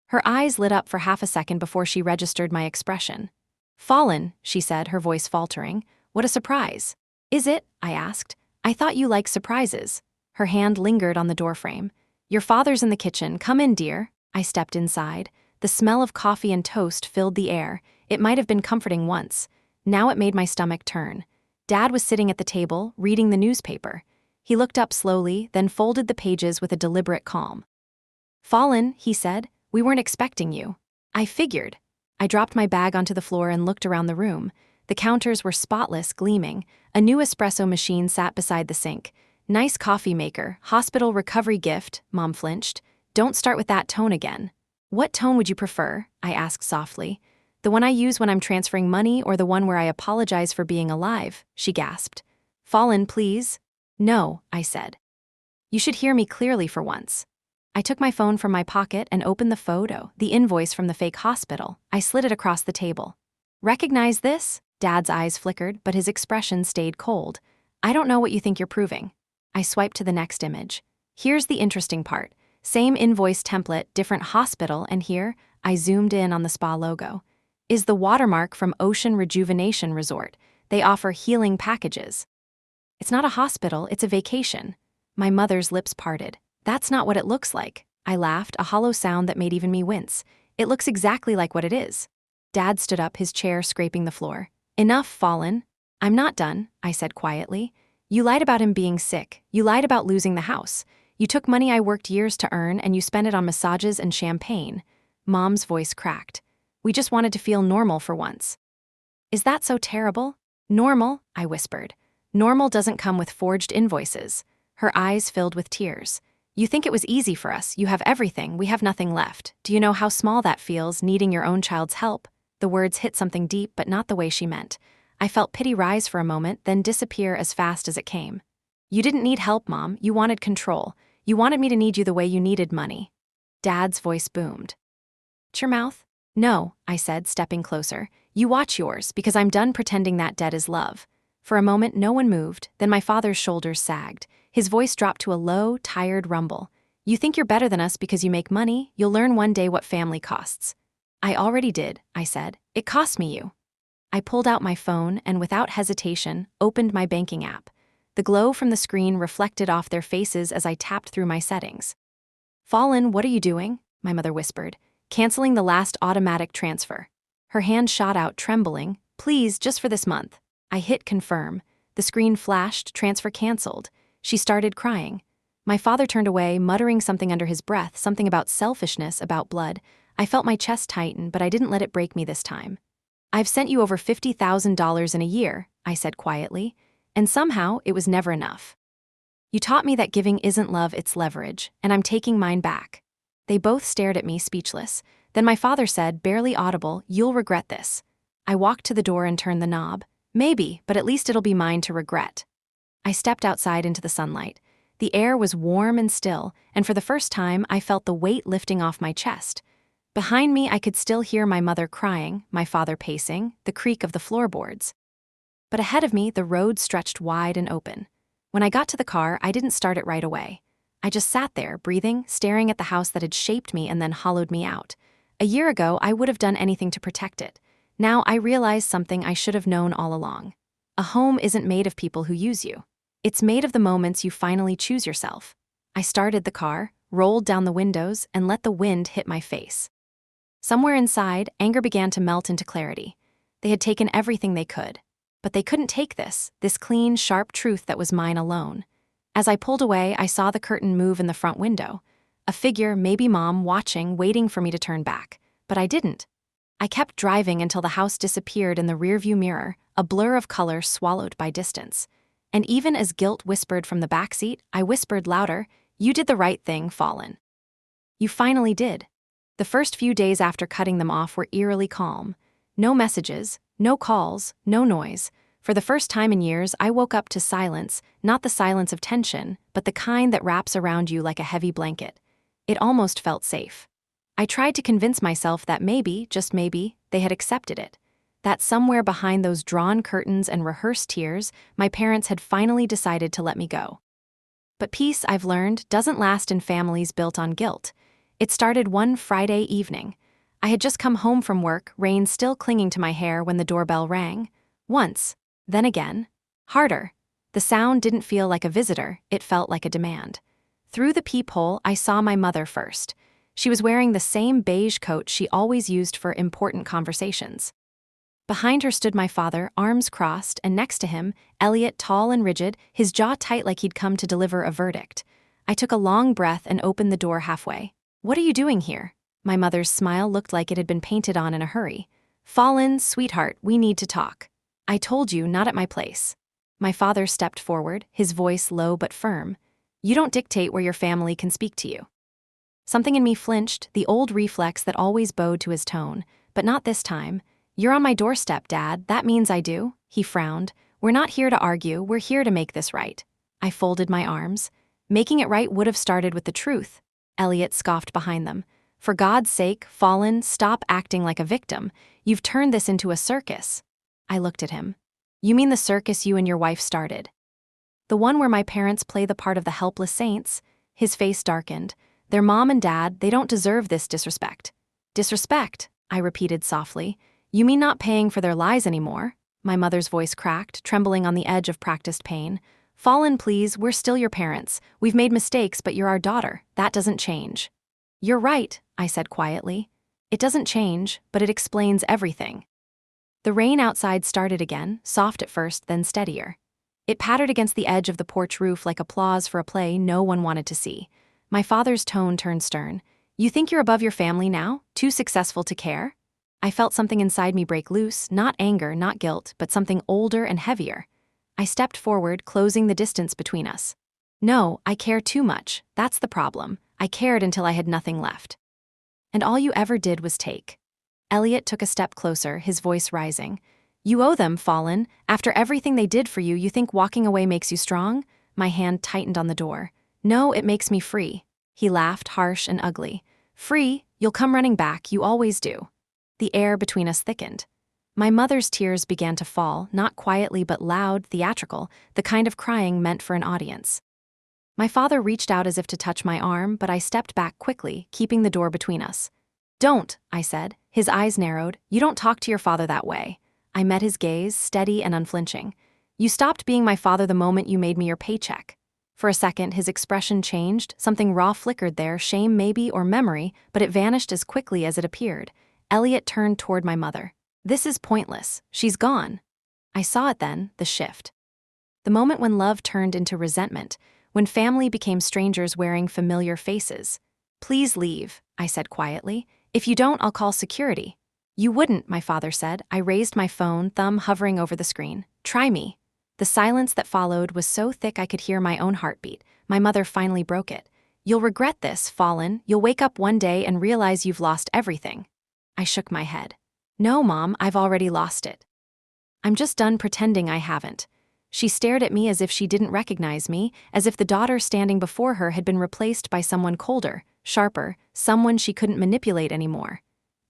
Her eyes lit up for half a second before she registered my expression. "Fallen," she said, her voice faltering. "What a surprise." "Is it?" I asked. "I thought you liked surprises." Her hand lingered on the doorframe. "Your father's in the kitchen. Come in, dear." I stepped inside. The smell of coffee and toast filled the air. It might have been comforting once. Now it made my stomach turn. Dad was sitting at the table, reading the newspaper. He looked up slowly, then folded the pages with a deliberate calm. "Fallen," he said, "we weren't expecting you." I figured. I dropped my bag onto the floor and looked around the room. The counters were spotless, gleaming. A new espresso machine sat beside the sink. "Nice coffee maker, hospital recovery gift," Mom flinched. "Don't start with that tone again." "What tone would you prefer?" I asked softly. "The one I use when I'm transferring money or the one where I apologize for being alive?" she gasped. "Fallen, please." "No," I said. "You should hear me clearly for once." I took my phone from my pocket and opened the photo, the invoice from the fake hospital. I slid it across the table. "Recognize this?" Dad's eyes flickered, but his expression stayed cold. "I don't know what you think you're proving." I swiped to the next image. "Here's the interesting part. Same invoice template, different hospital, and here," I zoomed in on the spa logo, "is the watermark from Ocean Rejuvenation Resort. They offer healing packages." "It's not a hospital, it's a vacation." My mother's lips parted. "That's not what it looks like." I laughed, a hollow sound that made even me wince. "It looks exactly like what it is." Dad stood up, his chair scraping the floor. "Enough, Fallen." "I'm not done," I said quietly. "You lied about him being sick. You lied about losing the house. You took money I worked years to earn and you spent it on massages and champagne." Mom's voice cracked. "We just wanted to feel normal for once." "Is that so terrible?" "Normal," I whispered. "Normal doesn't come with forged invoices." Her eyes filled with tears. "You think it was easy for us. You have everything. We have nothing left. Do you know how small that feels, needing your own child's help?" The words hit something deep, but not the way she meant. I felt pity rise for a moment, then disappear as fast as it came. "You didn't need help, Mom. You wanted control. You wanted me to need you the way you needed money." Dad's voice boomed. "Shut your mouth." "No," I said, stepping closer. "You watch yours, because I'm done pretending that debt is love." For a moment, no one moved, then my father's shoulders sagged. His voice dropped to a low, tired rumble. "You think you're better than us because you make money? You'll learn one day what family costs." "I already did," I said. "It cost me you." I pulled out my phone and, without hesitation, opened my banking app. The glow from the screen reflected off their faces as I tapped through my settings. "Fallen, what are you doing?" my mother whispered. "Canceling the last automatic transfer." Her hand shot out, trembling. "Please, just for this month." I hit confirm. The screen flashed, transfer canceled. She started crying. My father turned away, muttering something under his breath, something about selfishness, about blood. I felt my chest tighten, but I didn't let it break me this time. "I've sent you over $50,000 in a year," I said quietly, "and somehow it was never enough. You taught me that giving isn't love, it's leverage, and I'm taking mine back." They both stared at me, speechless. Then my father said, barely audible, "You'll regret this." I walked to the door and turned the knob. "Maybe, but at least it'll be mine to regret." I stepped outside into the sunlight. The air was warm and still, and for the first time I felt the weight lifting off my chest. Behind me I could still hear my mother crying, my father pacing, the creak of the floorboards. But ahead of me the road stretched wide and open. When I got to the car, I didn't start it right away. I just sat there, breathing, staring at the house that had shaped me and then hollowed me out. A year ago I would have done anything to protect it. Now I realized something I should have known all along. A home isn't made of people who use you. It's made of the moments you finally choose yourself. I started the car, rolled down the windows, and let the wind hit my face. Somewhere inside, anger began to melt into clarity. They had taken everything they could. But they couldn't take this clean, sharp truth that was mine alone. As I pulled away, I saw the curtain move in the front window. A figure, maybe Mom, watching, waiting for me to turn back. But I didn't. I kept driving until the house disappeared in the rearview mirror, a blur of color swallowed by distance. And even as guilt whispered from the backseat, I whispered louder, "You did the right thing, Fallen." You finally did. The first few days after cutting them off were eerily calm. No messages, no calls, no noise. For the first time in years, I woke up to silence, not the silence of tension, but the kind that wraps around you like a heavy blanket. It almost felt safe. I tried to convince myself that maybe, just maybe, they had accepted it. That somewhere behind those drawn curtains and rehearsed tears, my parents had finally decided to let me go. But peace, I've learned, doesn't last in families built on guilt. It started one Friday evening. I had just come home from work, rain still clinging to my hair when the doorbell rang. Once, then again. Harder. The sound didn't feel like a visitor, it felt like a demand. Through the peephole, I saw my mother first. She was wearing the same beige coat she always used for important conversations. Behind her stood my father, arms crossed, and next to him, Elliot, tall and rigid, his jaw tight like he'd come to deliver a verdict. I took a long breath and opened the door halfway. "What are you doing here?" My mother's smile looked like it had been painted on in a hurry. "Fallen, sweetheart, we need to talk." "I told you, not at my place." My father stepped forward, his voice low but firm. "You don't dictate where your family can speak to you." Something in me flinched, the old reflex that always bowed to his tone, but not this time. "You're on my doorstep, Dad, that means I do." He frowned. "We're not here to argue, we're here to make this right." I folded my arms. Making it right would have started with the truth. Elliot scoffed behind them. "For God's sake, Fallen, stop acting like a victim. You've turned this into a circus." I looked at him. "You mean the circus you and your wife started?" "The one where my parents play the part of the helpless saints." His face darkened. "Their mom and dad, they don't deserve this disrespect." "Disrespect?" I repeated softly. "You mean not paying for their lies anymore?" My mother's voice cracked, trembling on the edge of practiced pain. "Fallen, please, we're still your parents. We've made mistakes, but you're our daughter. That doesn't change." "You're right," I said quietly. "It doesn't change, but it explains everything." The rain outside started again, soft at first, then steadier. It pattered against the edge of the porch roof like applause for a play no one wanted to see. My father's tone turned stern. "You think you're above your family now? Too successful to care?" I felt something inside me break loose, not anger, not guilt, but something older and heavier. I stepped forward, closing the distance between us. "No, I care too much. That's the problem. I cared until I had nothing left." "And all you ever did was take." Elliot took a step closer, his voice rising. "You owe them, Fallen. After everything they did for you, you think walking away makes you strong?" My hand tightened on the door. "No, it makes me free." He laughed, harsh and ugly. "Free? You'll come running back, you always do." The air between us thickened. My mother's tears began to fall, not quietly but loud, theatrical, the kind of crying meant for an audience. My father reached out as if to touch my arm, but I stepped back quickly, keeping the door between us. "Don't," I said. His eyes narrowed. "You don't talk to your father that way." I met his gaze, steady and unflinching. "You stopped being my father the moment you made me your paycheck." For a second, his expression changed, something raw flickered there, shame maybe, or memory, but it vanished as quickly as it appeared. Elliot turned toward my mother. "This is pointless. She's gone." I saw it then, the shift. The moment when love turned into resentment, when family became strangers wearing familiar faces. "Please leave," I said quietly. "If you don't, I'll call security." "You wouldn't," my father said. I raised my phone, thumb hovering over the screen. "Try me." The silence that followed was so thick I could hear my own heartbeat. My mother finally broke it. "You'll regret this, Fallen. You'll wake up one day and realize you've lost everything." I shook my head. "No, Mom, I've already lost it. I'm just done pretending I haven't." She stared at me as if she didn't recognize me, as if the daughter standing before her had been replaced by someone colder, sharper, someone she couldn't manipulate anymore.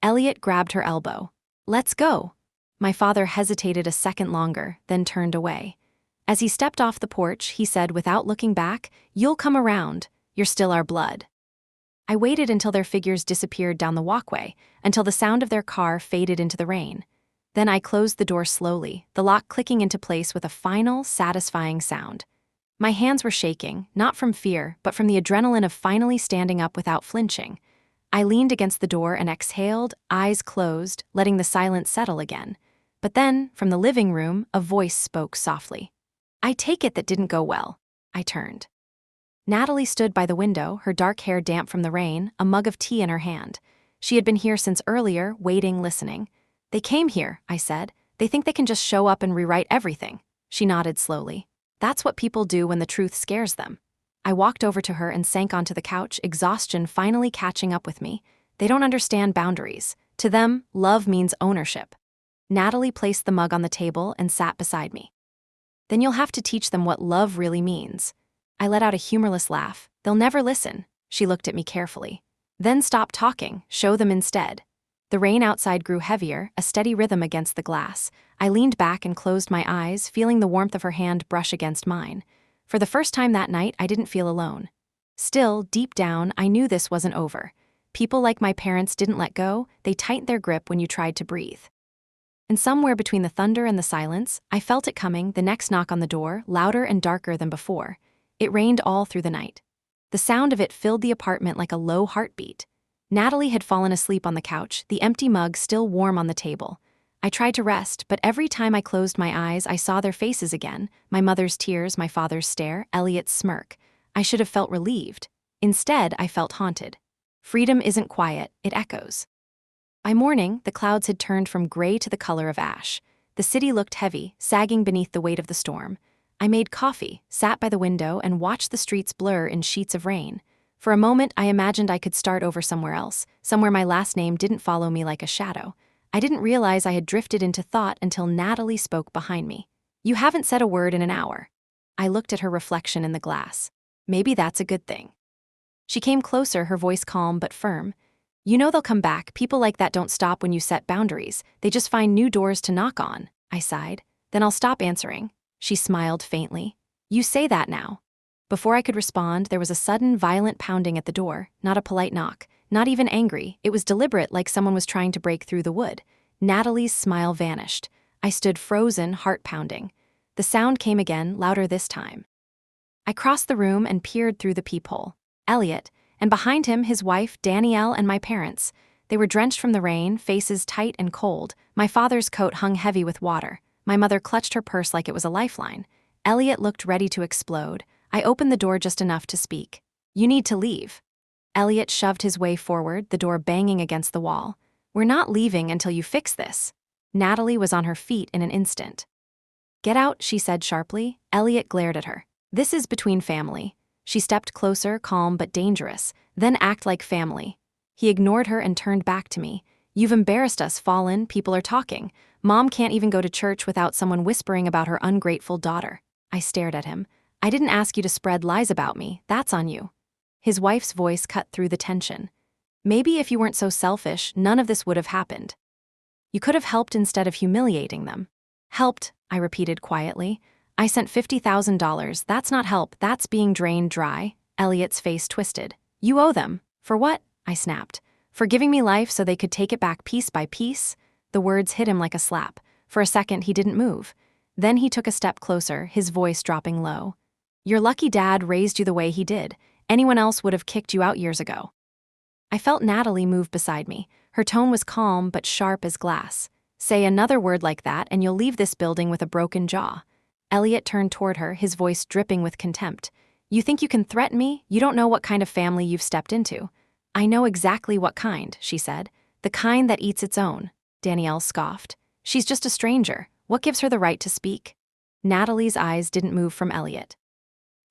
Elliot grabbed her elbow. "Let's go." My father hesitated a second longer, then turned away. As he stepped off the porch, he said without looking back, "You'll come around. You're still our blood." I waited until their figures disappeared down the walkway, until the sound of their car faded into the rain. Then I closed the door slowly, the lock clicking into place with a final, satisfying sound. My hands were shaking, not from fear, but from the adrenaline of finally standing up without flinching. I leaned against the door and exhaled, eyes closed, letting the silence settle again. But then, from the living room, a voice spoke softly. "I take it that didn't go well." I turned. Natalie stood by the window, her dark hair damp from the rain, a mug of tea in her hand. She had been here since earlier, waiting, listening. "They came here," I said. "They think they can just show up and rewrite everything." She nodded slowly. "That's what people do when the truth scares them." I walked over to her and sank onto the couch, exhaustion finally catching up with me. They don't understand boundaries. To them, love means ownership. Natalie placed the mug on the table and sat beside me. "Then you'll have to teach them what love really means." I let out a humorless laugh. "They'll never listen." She looked at me carefully. "Then stop talking, show them instead." The rain outside grew heavier, a steady rhythm against the glass. I leaned back and closed my eyes, feeling the warmth of her hand brush against mine. For the first time that night, I didn't feel alone. Still, deep down, I knew this wasn't over. People like my parents didn't let go, they tightened their grip when you tried to breathe. And somewhere between the thunder and the silence, I felt it coming, the next knock on the door, louder and darker than before. It rained all through the night. The sound of it filled the apartment like a low heartbeat. Natalie had fallen asleep on the couch, the empty mug still warm on the table. I tried to rest, but every time I closed my eyes, I saw their faces again, my mother's tears, my father's stare, Elliot's smirk. I should have felt relieved. Instead, I felt haunted. Freedom isn't quiet, it echoes. By morning, the clouds had turned from gray to the color of ash. The city looked heavy, sagging beneath the weight of the storm. I made coffee, sat by the window, and watched the streets blur in sheets of rain. For a moment, I imagined I could start over somewhere else, somewhere my last name didn't follow me like a shadow. I didn't realize I had drifted into thought until Natalie spoke behind me. "You haven't said a word in an hour." I looked at her reflection in the glass. Maybe that's a good thing. She came closer, her voice calm but firm. "You know they'll come back. People like that don't stop when you set boundaries. They just find new doors to knock on." I sighed. "Then I'll stop answering." She smiled faintly. "You say that now." Before I could respond, there was a sudden, violent pounding at the door, not a polite knock, not even angry. It was deliberate, like someone was trying to break through the wood. Natalie's smile vanished. I stood frozen, heart pounding. The sound came again, louder this time. I crossed the room and peered through the peephole. Elliot, and behind him his wife, Danielle, and my parents. They were drenched from the rain, faces tight and cold. My father's coat hung heavy with water. My mother clutched her purse like it was a lifeline. Elliot looked ready to explode. I opened the door just enough to speak. "You need to leave." Elliot shoved his way forward, the door banging against the wall. "We're not leaving until you fix this." Natalie was on her feet in an instant. "Get out," she said sharply. Elliot glared at her. "This is between family." She stepped closer, calm but dangerous. "Then act like family." He ignored her and turned back to me. "You've embarrassed us, Fallen. People are talking. Mom can't even go to church without someone whispering about her ungrateful daughter." I stared at him. "I didn't ask you to spread lies about me. That's on you." His wife's voice cut through the tension. "Maybe if you weren't so selfish, none of this would have happened. You could have helped instead of humiliating them." "Helped," I repeated quietly. "I sent $50,000. That's not help, that's being drained dry." Elliot's face twisted. "You owe them." "For what?" I snapped. "For giving me life so they could take it back piece by piece?" The words hit him like a slap. For a second, he didn't move. Then he took a step closer, his voice dropping low. "Your lucky dad raised you the way he did. Anyone else would have kicked you out years ago." I felt Natalie move beside me. Her tone was calm but sharp as glass. "Say another word like that and you'll leave this building with a broken jaw." Elliot turned toward her, his voice dripping with contempt. "You think you can threaten me? You don't know what kind of family you've stepped into." "I know exactly what kind," she said. "The kind that eats its own." Danielle scoffed. "She's just a stranger. What gives her the right to speak?" Natalie's eyes didn't move from Elliot.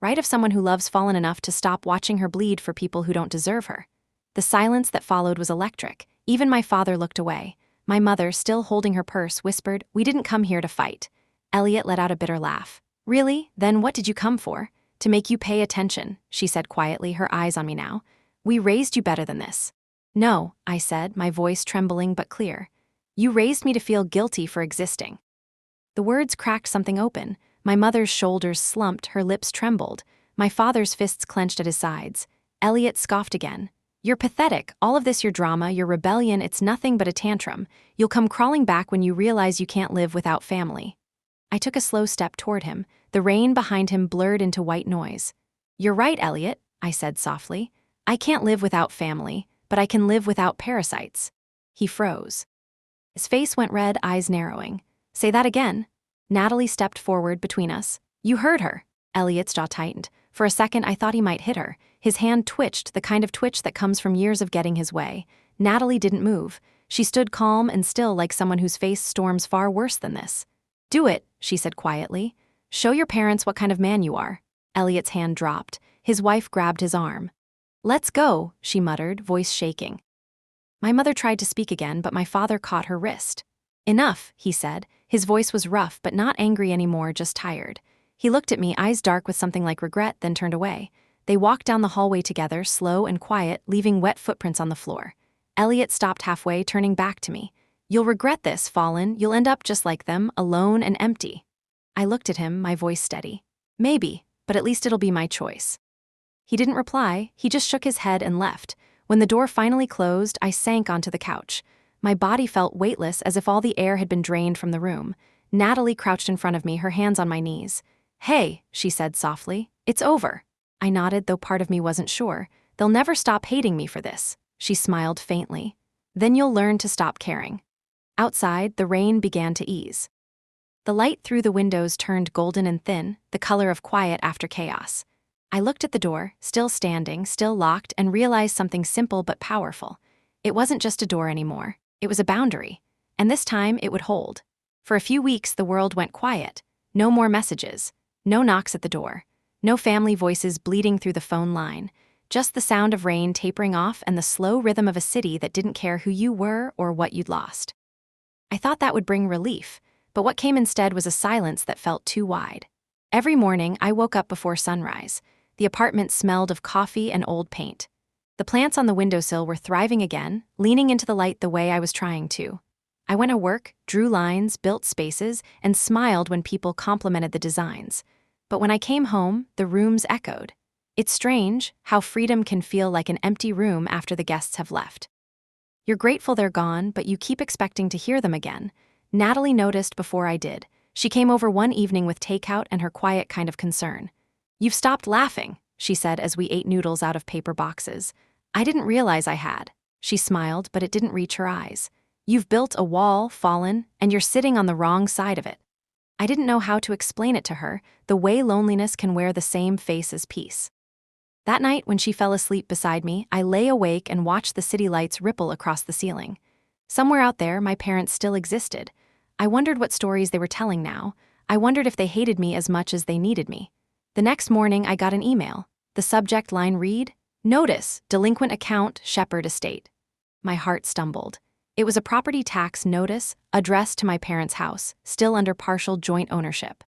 "Right of someone who loves Fallen enough to stop watching her bleed for people who don't deserve her." The silence that followed was electric. Even my father looked away. My mother, still holding her purse, whispered, "We didn't come here to fight." Elliot let out a bitter laugh. "Really? Then what did you come for?" "To make you pay attention," she said quietly, her eyes on me now. "We raised you better than this." "No," I said, my voice trembling but clear. "You raised me to feel guilty for existing." The words cracked something open. My mother's shoulders slumped, her lips trembled. My father's fists clenched at his sides. Elliot scoffed again. "You're pathetic. All of this, your drama, your rebellion, it's nothing but a tantrum. You'll come crawling back when you realize you can't live without family." I took a slow step toward him. The rain behind him blurred into white noise. "You're right, Elliot," I said softly. "I can't live without family, but I can live without parasites." He froze. His face went red, eyes narrowing. "Say that again." Natalie stepped forward between us. "You heard her." Elliot's jaw tightened. For a second, I thought he might hit her. His hand twitched, the kind of twitch that comes from years of getting his way. Natalie didn't move. She stood calm and still, like someone whose face storms far worse than this. "Do it," she said quietly. "Show your parents what kind of man you are." Elliot's hand dropped. His wife grabbed his arm. "Let's go," she muttered, voice shaking. My mother tried to speak again, but my father caught her wrist. "Enough," he said. His voice was rough, but not angry anymore, just tired. He looked at me, eyes dark with something like regret, then turned away. They walked down the hallway together, slow and quiet, leaving wet footprints on the floor. Elliot stopped halfway, turning back to me. "You'll regret this, Fallen. You'll end up just like them, alone and empty." I looked at him, my voice steady. "Maybe, but at least it'll be my choice." He didn't reply. He just shook his head and left. When the door finally closed, I sank onto the couch. My body felt weightless, as if all the air had been drained from the room. Natalie crouched in front of me, her hands on my knees. "Hey," she said softly. "It's over." I nodded, though part of me wasn't sure. "They'll never stop hating me for this." She smiled faintly. "Then you'll learn to stop caring." Outside, the rain began to ease. The light through the windows turned golden and thin, the color of quiet after chaos. I looked at the door, still standing, still locked, and realized something simple but powerful. It wasn't just a door anymore. It was a boundary. And this time, it would hold. For a few weeks, the world went quiet. No more messages. No knocks at the door. No family voices bleating through the phone line. Just the sound of rain tapering off and the slow rhythm of a city that didn't care who you were or what you'd lost. I thought that would bring relief, but what came instead was a silence that felt too wide. Every morning, I woke up before sunrise. The apartment smelled of coffee and old paint. The plants on the windowsill were thriving again, leaning into the light the way I was trying to. I went to work, drew lines, built spaces, and smiled when people complimented the designs. But when I came home, the rooms echoed. It's strange how freedom can feel like an empty room after the guests have left. You're grateful they're gone, but you keep expecting to hear them again. Natalie noticed before I did. She came over one evening with takeout and her quiet kind of concern. "You've stopped laughing," she said as we ate noodles out of paper boxes. I didn't realize I had. She smiled, but it didn't reach her eyes. "You've built a wall, fallen, and you're sitting on the wrong side of it." I didn't know how to explain it to her, the way loneliness can wear the same face as peace. That night, when she fell asleep beside me, I lay awake and watched the city lights ripple across the ceiling. Somewhere out there, my parents still existed. I wondered what stories they were telling now. I wondered if they hated me as much as they needed me. The next morning, I got an email. The subject line read, "Notice, delinquent account, Shepherd Estate." My heart stumbled. It was a property tax notice addressed to my parents' house, still under partial joint ownership.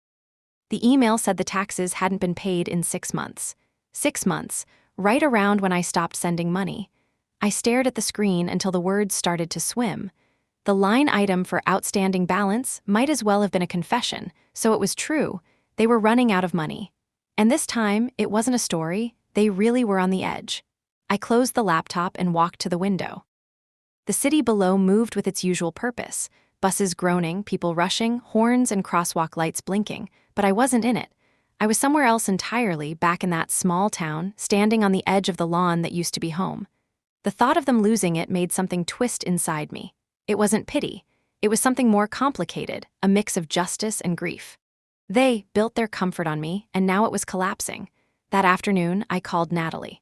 The email said the taxes hadn't been paid in 6 months. 6 months, right around when I stopped sending money. I stared at the screen until the words started to swim. The line item for outstanding balance might as well have been a confession, so it was true. They were running out of money. And this time, it wasn't a story. They really were on the edge. I closed the laptop and walked to the window. The city below moved with its usual purpose. Buses groaning, people rushing, horns and crosswalk lights blinking. But I wasn't in it. I was somewhere else entirely, back in that small town, standing on the edge of the lawn that used to be home. The thought of them losing it made something twist inside me. It wasn't pity. It was something more complicated, a mix of justice and grief. They built their comfort on me, and now it was collapsing. That afternoon, I called Natalie.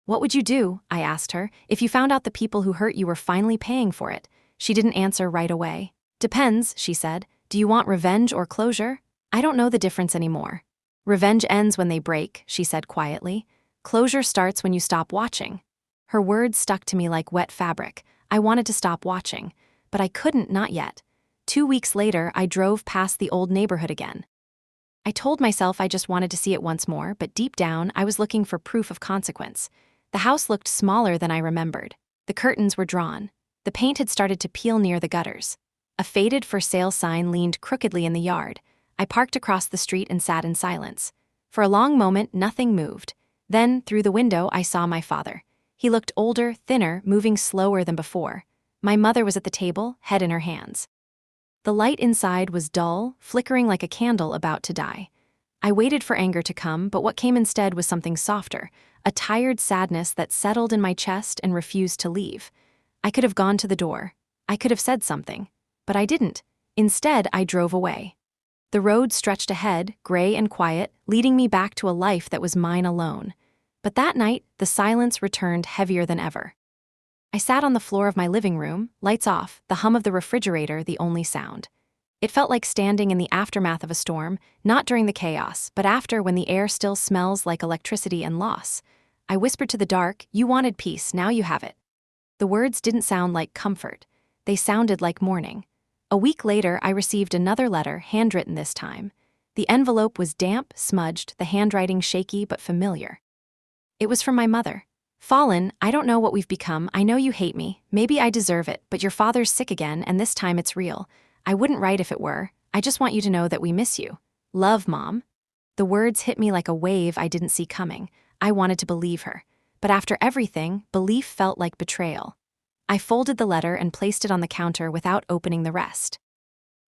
"What would you do," I asked her, "if you found out the people who hurt you were finally paying for it?" She didn't answer right away. "Depends," she said. "Do you want revenge or closure?" "I don't know the difference anymore." "Revenge ends when they break," she said quietly. "Closure starts when you stop watching." Her words stuck to me like wet fabric. I wanted to stop watching, but I couldn't, not yet. 2 weeks later, I drove past the old neighborhood again. I told myself I just wanted to see it once more, but deep down, I was looking for proof of consequence. The house looked smaller than I remembered. The curtains were drawn. The paint had started to peel near the gutters. A faded for sale sign leaned crookedly in the yard. I parked across the street and sat in silence. For a long moment, nothing moved. Then, through the window, I saw my father. He looked older, thinner, moving slower than before. My mother was at the table, head in her hands. The light inside was dull, flickering like a candle about to die. I waited for anger to come, but what came instead was something softer, a tired sadness that settled in my chest and refused to leave. I could have gone to the door. I could have said something. But I didn't. Instead, I drove away. The road stretched ahead, gray and quiet, leading me back to a life that was mine alone. But that night, the silence returned heavier than ever. I sat on the floor of my living room, lights off, the hum of the refrigerator the only sound. It felt like standing in the aftermath of a storm, not during the chaos, but after, when the air still smells like electricity and loss. I whispered to the dark, "You wanted peace, now you have it." The words didn't sound like comfort. They sounded like mourning. A week later, I received another letter, handwritten this time. The envelope was damp, smudged, the handwriting shaky but familiar. It was from my mother. "Fallen, I don't know what we've become. I know you hate me. Maybe I deserve it, but your father's sick again, and this time it's real. I wouldn't write if it were. I just want you to know that we miss you. Love, Mom." The words hit me like a wave I didn't see coming. I wanted to believe her. But after everything, belief felt like betrayal. I folded the letter and placed it on the counter without opening the rest.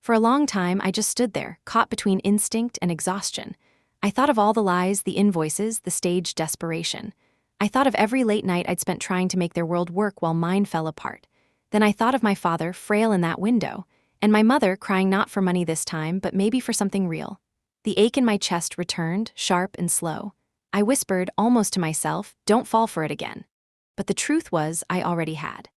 For a long time, I just stood there, caught between instinct and exhaustion. I thought of all the lies, the invoices, the staged desperation. I thought of every late night I'd spent trying to make their world work while mine fell apart. Then I thought of my father, frail in that window, and my mother crying not for money this time, but maybe for something real. The ache in my chest returned, sharp and slow. I whispered, almost to myself, "Don't fall for it again." But the truth was, I already had.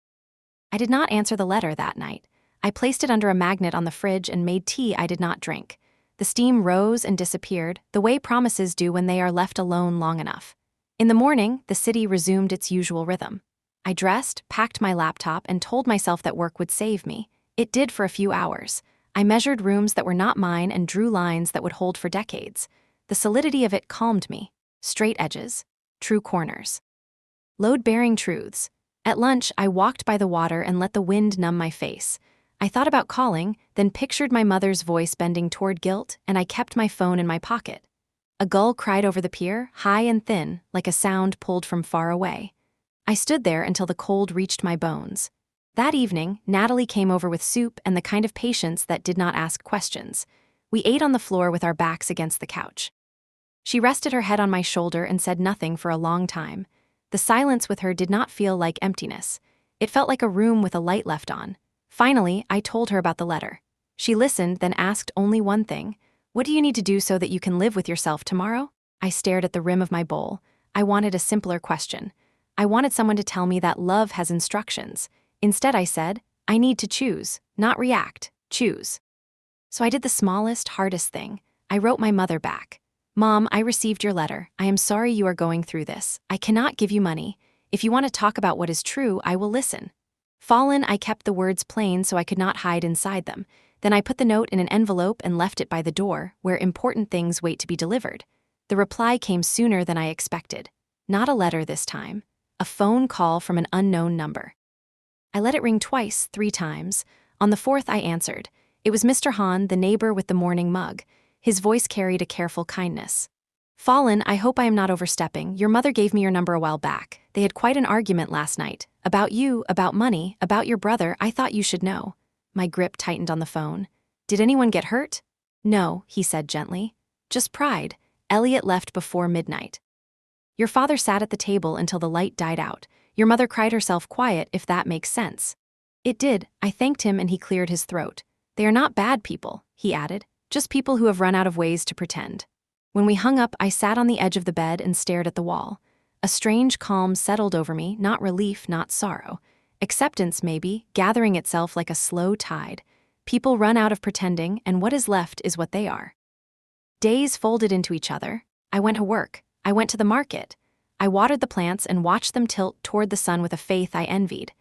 I did not answer the letter that night. I placed it under a magnet on the fridge and made tea I did not drink. The steam rose and disappeared, the way promises do when they are left alone long enough. In the morning, the city resumed its usual rhythm. I dressed, packed my laptop, and told myself that work would save me. It did for a few hours. I measured rooms that were not mine and drew lines that would hold for decades. The solidity of it calmed me. Straight edges, true corners. Load-bearing truths. At lunch, I walked by the water and let the wind numb my face. I thought about calling, then pictured my mother's voice bending toward guilt, and I kept my phone in my pocket. A gull cried over the pier, high and thin, like a sound pulled from far away. I stood there until the cold reached my bones. That evening, Natalie came over with soup and the kind of patience that did not ask questions. We ate on the floor with our backs against the couch. She rested her head on my shoulder and said nothing for a long time. The silence with her did not feel like emptiness. It felt like a room with a light left on. Finally, I told her about the letter. She listened, then asked only one thing. "What do you need to do so that you can live with yourself tomorrow?" I stared at the rim of my bowl. I wanted a simpler question. I wanted someone to tell me that love has instructions. Instead, I said, "I need to choose, not react, choose." So I did the smallest, hardest thing. I wrote my mother back. "Mom, I received your letter. I am sorry you are going through this. I cannot give you money. If you want to talk about what is true, I will listen." Fallen, I kept the words plain so I could not hide inside them. Then I put the note in an envelope and left it by the door, where important things wait to be delivered. The reply came sooner than I expected. Not a letter this time. A phone call from an unknown number. I let it ring twice, 3 times. On the 4th, I answered. It was Mr. Hahn, the neighbor with the morning mug. His voice carried a careful kindness. "Fallen, I hope I am not overstepping. Your mother gave me your number a while back. They had quite an argument last night. About you, about money, about your brother. I thought you should know." My grip tightened on the phone. "Did anyone get hurt?" "No," he said gently. "Just pride. Elliot left before midnight." "Your father sat at the table until the light died out. Your mother cried herself quiet, if that makes sense." It did. I thanked him and he cleared his throat. "They are not bad people," he added. "Just people who have run out of ways to pretend." When we hung up, I sat on the edge of the bed and stared at the wall. A strange calm settled over me, not relief, not sorrow. Acceptance, maybe, gathering itself like a slow tide. People run out of pretending, and what is left is what they are. Days folded into each other. I went to work. I went to the market. I watered the plants and watched them tilt toward the sun with a faith I envied.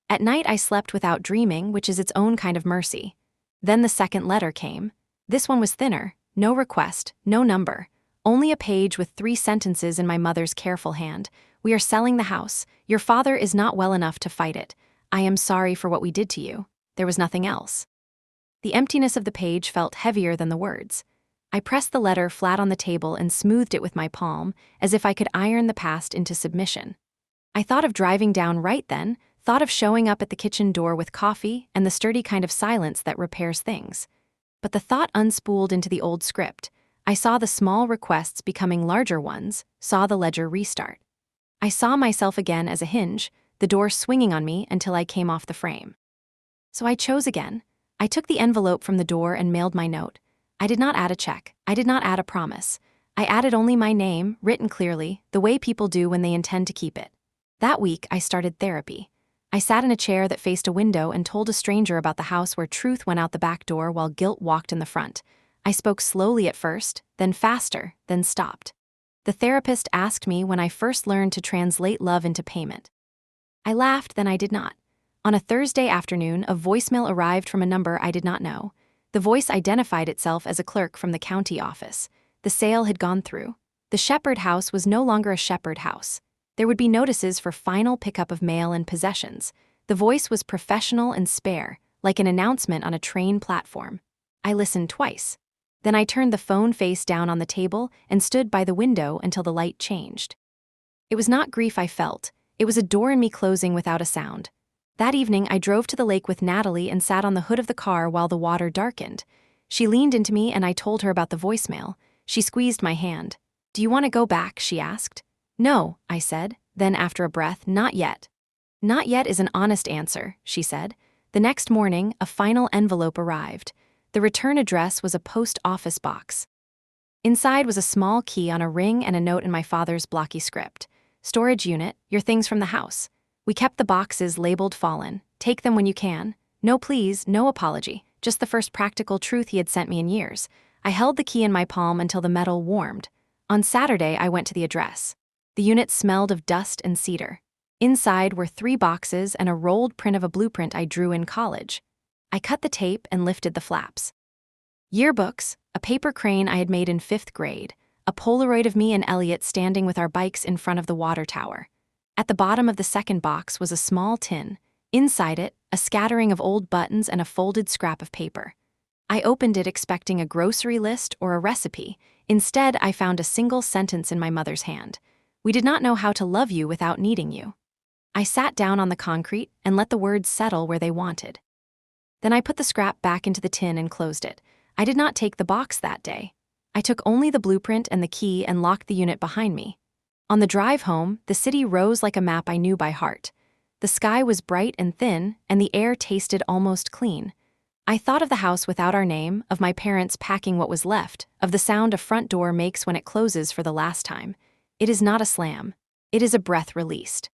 At night, I slept without dreaming, which is its own kind of mercy. Then the second letter came. This one was thinner. No request, no number. Only a page with 3 sentences in my mother's careful hand. "We are selling the house. Your father is not well enough to fight it. I am sorry for what we did to you." There was nothing else. The emptiness of the page felt heavier than the words. I pressed the letter flat on the table and smoothed it with my palm, as if I could iron the past into submission. I thought of driving down right then, thought of showing up at the kitchen door with coffee and the sturdy kind of silence that repairs things. But the thought unspooled into the old script. I saw the small requests becoming larger ones, saw the ledger restart. I saw myself again as a hinge, the door swinging on me until I came off the frame. So I chose again. I took the envelope from the door and mailed my note. I did not add a check. I did not add a promise. I added only my name, written clearly, the way people do when they intend to keep it. That week, I started therapy. I sat in a chair that faced a window and told a stranger about the house where truth went out the back door while guilt walked in the front. I spoke slowly at first, then faster, then stopped. The therapist asked me when I first learned to translate love into payment. I laughed, then I did not. On a Thursday afternoon, a voicemail arrived from a number I did not know. The voice identified itself as a clerk from the county office. The sale had gone through. The Shepherd house was no longer a Shepherd house. There would be notices for final pickup of mail and possessions. The voice was professional and spare, like an announcement on a train platform. I listened twice. Then I turned the phone face down on the table and stood by the window until the light changed. It was not grief I felt. It was a door in me closing without a sound. That evening, I drove to the lake with Natalie and sat on the hood of the car while the water darkened. She leaned into me and I told her about the voicemail. She squeezed my hand. "Do you want to go back?" she asked. "No," I said. Then after a breath, "Not yet." Not yet is an honest answer, she said. The next morning, a final envelope arrived. The return address was a post office box. Inside was a small key on a ring and a note in my father's blocky script. Storage unit, your things from the house. We kept the boxes labeled fallen. Take them when you can. No please, no apology. Just the first practical truth he had sent me in years. I held the key in my palm until the metal warmed. On Saturday, I went to the address. The unit smelled of dust and cedar. Inside were 3 boxes and a rolled print of a blueprint I drew in college. I cut the tape and lifted the flaps. Yearbooks, a paper crane I had made in 5th grade, a Polaroid of me and Elliot standing with our bikes in front of the water tower. At the bottom of the second box was a small tin. Inside it, a scattering of old buttons and a folded scrap of paper. I opened it expecting a grocery list or a recipe. Instead, I found a single sentence in my mother's hand. We did not know how to love you without needing you. I sat down on the concrete and let the words settle where they wanted. Then I put the scrap back into the tin and closed it. I did not take the box that day. I took only the blueprint and the key and locked the unit behind me. On the drive home, the city rose like a map I knew by heart. The sky was bright and thin, and the air tasted almost clean. I thought of the house without our name, of my parents packing what was left, of the sound a front door makes when it closes for the last time. It is not a slam. It is a breath released.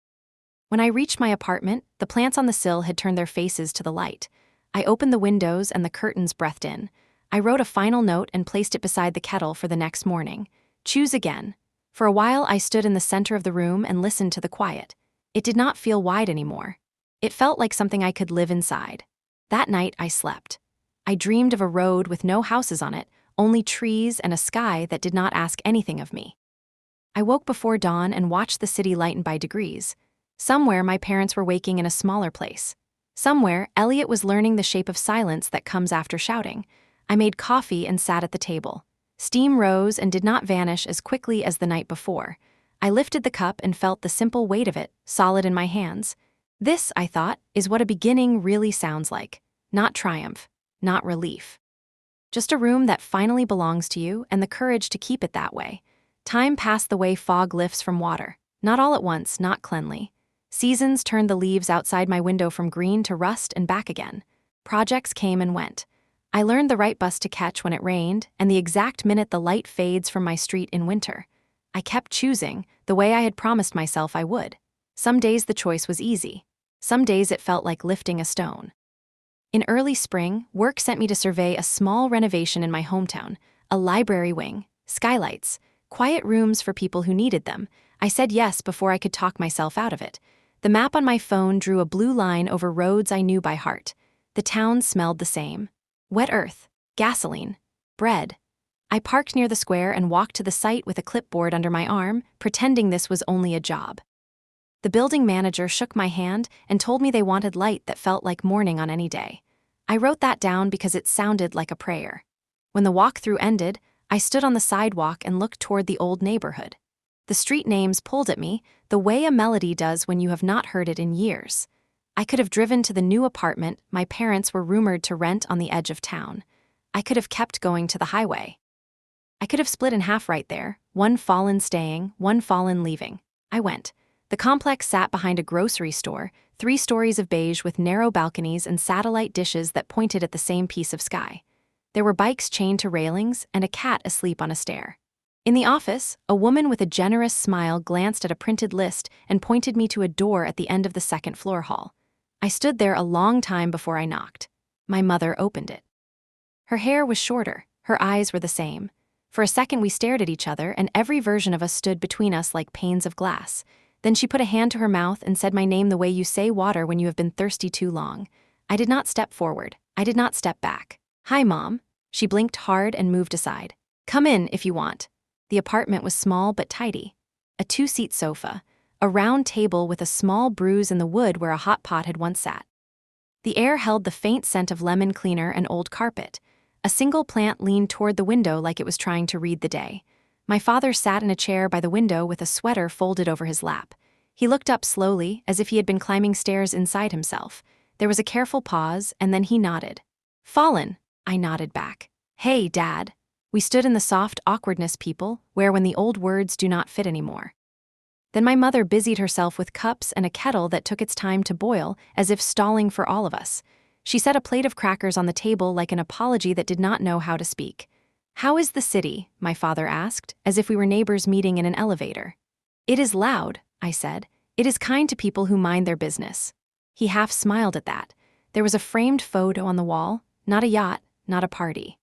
When I reached my apartment, the plants on the sill had turned their faces to the light. I opened the windows and the curtains breathed in. I wrote a final note and placed it beside the kettle for the next morning. Choose again. For a while, I stood in the center of the room and listened to the quiet. It did not feel wide anymore. It felt like something I could live inside. That night, I slept. I dreamed of a road with no houses on it, only trees and a sky that did not ask anything of me. I woke before dawn and watched the city lighten by degrees. Somewhere, my parents were waking in a smaller place. Somewhere, Elliot was learning the shape of silence that comes after shouting. I made coffee and sat at the table. Steam rose and did not vanish as quickly as the night before. I lifted the cup and felt the simple weight of it, solid in my hands. This, I thought, is what a beginning really sounds like. Not triumph, not relief. Just a room that finally belongs to you and the courage to keep it that way. Time passed the way fog lifts from water. Not all at once, not cleanly. Seasons turned the leaves outside my window from green to rust and back again. Projects came and went. I learned the right bus to catch when it rained and the exact minute the light fades from my street in winter. I kept choosing, the way I had promised myself I would. Some days the choice was easy. Some days it felt like lifting a stone. In early spring, work sent me to survey a small renovation in my hometown, a library wing, skylights, quiet rooms for people who needed them. I said yes before I could talk myself out of it. The map on my phone drew a blue line over roads I knew by heart. The town smelled the same. Wet earth, gasoline, bread. I parked near the square and walked to the site with a clipboard under my arm, pretending this was only a job. The building manager shook my hand and told me they wanted light that felt like morning on any day. I wrote that down because it sounded like a prayer. When the walkthrough ended, I stood on the sidewalk and looked toward the old neighborhood. The street names pulled at me, the way a melody does when you have not heard it in years. I could have driven to the new apartment my parents were rumored to rent on the edge of town. I could have kept going to the highway. I could have split in half right there, one fallen staying, one fallen leaving. I went. The complex sat behind a grocery store, 3 stories of beige with narrow balconies and satellite dishes that pointed at the same piece of sky. There were bikes chained to railings and a cat asleep on a stair. In the office, a woman with a generous smile glanced at a printed list and pointed me to a door at the end of the second floor hall. I stood there a long time before I knocked. My mother opened it. Her hair was shorter, her eyes were the same. For a second we stared at each other and every version of us stood between us like panes of glass. Then she put a hand to her mouth and said my name the way you say water when you have been thirsty too long. I did not step forward. I did not step back. Hi, Mom. She blinked hard and moved aside. Come in if you want. The apartment was small but tidy. A 2-seat sofa, a round table with a small bruise in the wood where a hot pot had once sat. The air held the faint scent of lemon cleaner and old carpet. A single plant leaned toward the window like it was trying to read the day. My father sat in a chair by the window with a sweater folded over his lap. He looked up slowly, as if he had been climbing stairs inside himself. There was a careful pause, and then he nodded. Fallen, I nodded back. Hey, Dad. We stood in the soft awkwardness people wear when the old words do not fit anymore. Then my mother busied herself with cups and a kettle that took its time to boil, as if stalling for all of us. She set a plate of crackers on the table like an apology that did not know how to speak. "How is the city?" my father asked, as if we were neighbors meeting in an elevator. "It is loud," I said. "It is kind to people who mind their business." He half smiled at that. There was a framed photo on the wall, not a yacht, not a party.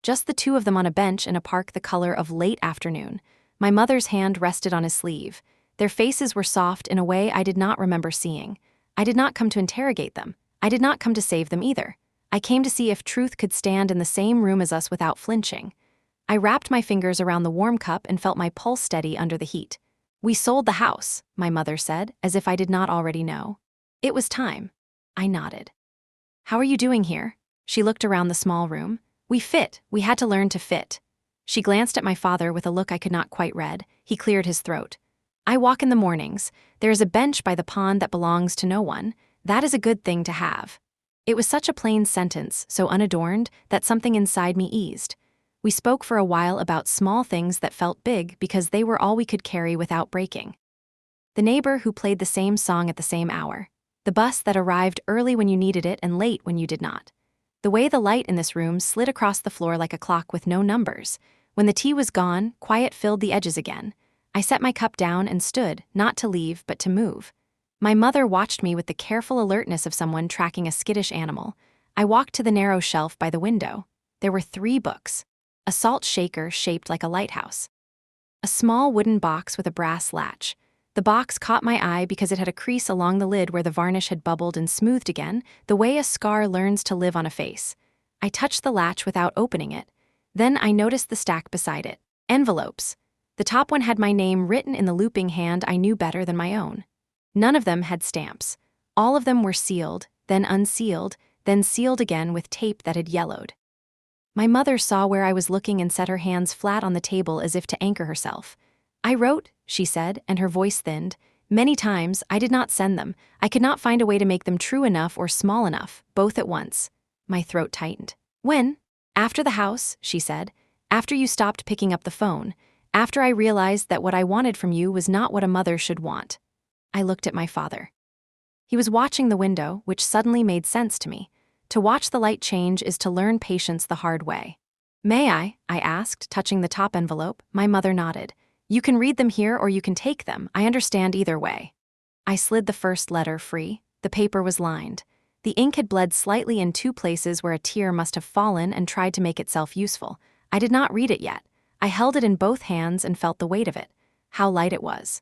Just the two of them on a bench in a park the color of late afternoon. My mother's hand rested on his sleeve. Their faces were soft in a way I did not remember seeing. I did not come to interrogate them. I did not come to save them either. I came to see if truth could stand in the same room as us without flinching. I wrapped my fingers around the warm cup and felt my pulse steady under the heat. "We sold the house," my mother said, as if I did not already know. "It was time." I nodded. "How are you doing here?" She looked around the small room. We had to learn to fit." She glanced at my father with a look I could not quite read. He cleared his throat. "I walk in the mornings. There is a bench by the pond that belongs to no one. That is a good thing to have." It was such a plain sentence, so unadorned, that something inside me eased. We spoke for a while about small things that felt big because they were all we could carry without breaking. The neighbor who played the same song at the same hour. The bus that arrived early when you needed it and late when you did not. The way the light in this room slid across the floor like a clock with no numbers. When the tea was gone, quiet filled the edges again. I set my cup down and stood, not to leave, but to move. My mother watched me with the careful alertness of someone tracking a skittish animal. I walked to the narrow shelf by the window. There were 3 books. A salt shaker shaped like a lighthouse. A small wooden box with a brass latch. The box caught my eye because it had a crease along the lid where the varnish had bubbled and smoothed again, the way a scar learns to live on a face. I touched the latch without opening it. Then I noticed the stack beside it. Envelopes. The top one had my name written in the looping hand I knew better than my own. None of them had stamps. All of them were sealed, then unsealed, then sealed again with tape that had yellowed. My mother saw where I was looking and set her hands flat on the table as if to anchor herself. "I wrote," she said, and her voice thinned. "Many times, I did not send them. I could not find a way to make them true enough or small enough, both at once." My throat tightened. "When?" "After the house," she said. "After you stopped picking up the phone. After I realized that what I wanted from you was not what a mother should want." I looked at my father. He was watching the window, which suddenly made sense to me. To watch the light change is to learn patience the hard way. "May I?" I asked, touching the top envelope. My mother nodded. "You can read them here or you can take them. I understand either way." I slid the first letter free. The paper was lined. The ink had bled slightly in 2 places where a tear must have fallen and tried to make itself useful. I did not read it yet. I held it in both hands and felt the weight of it. How light it was.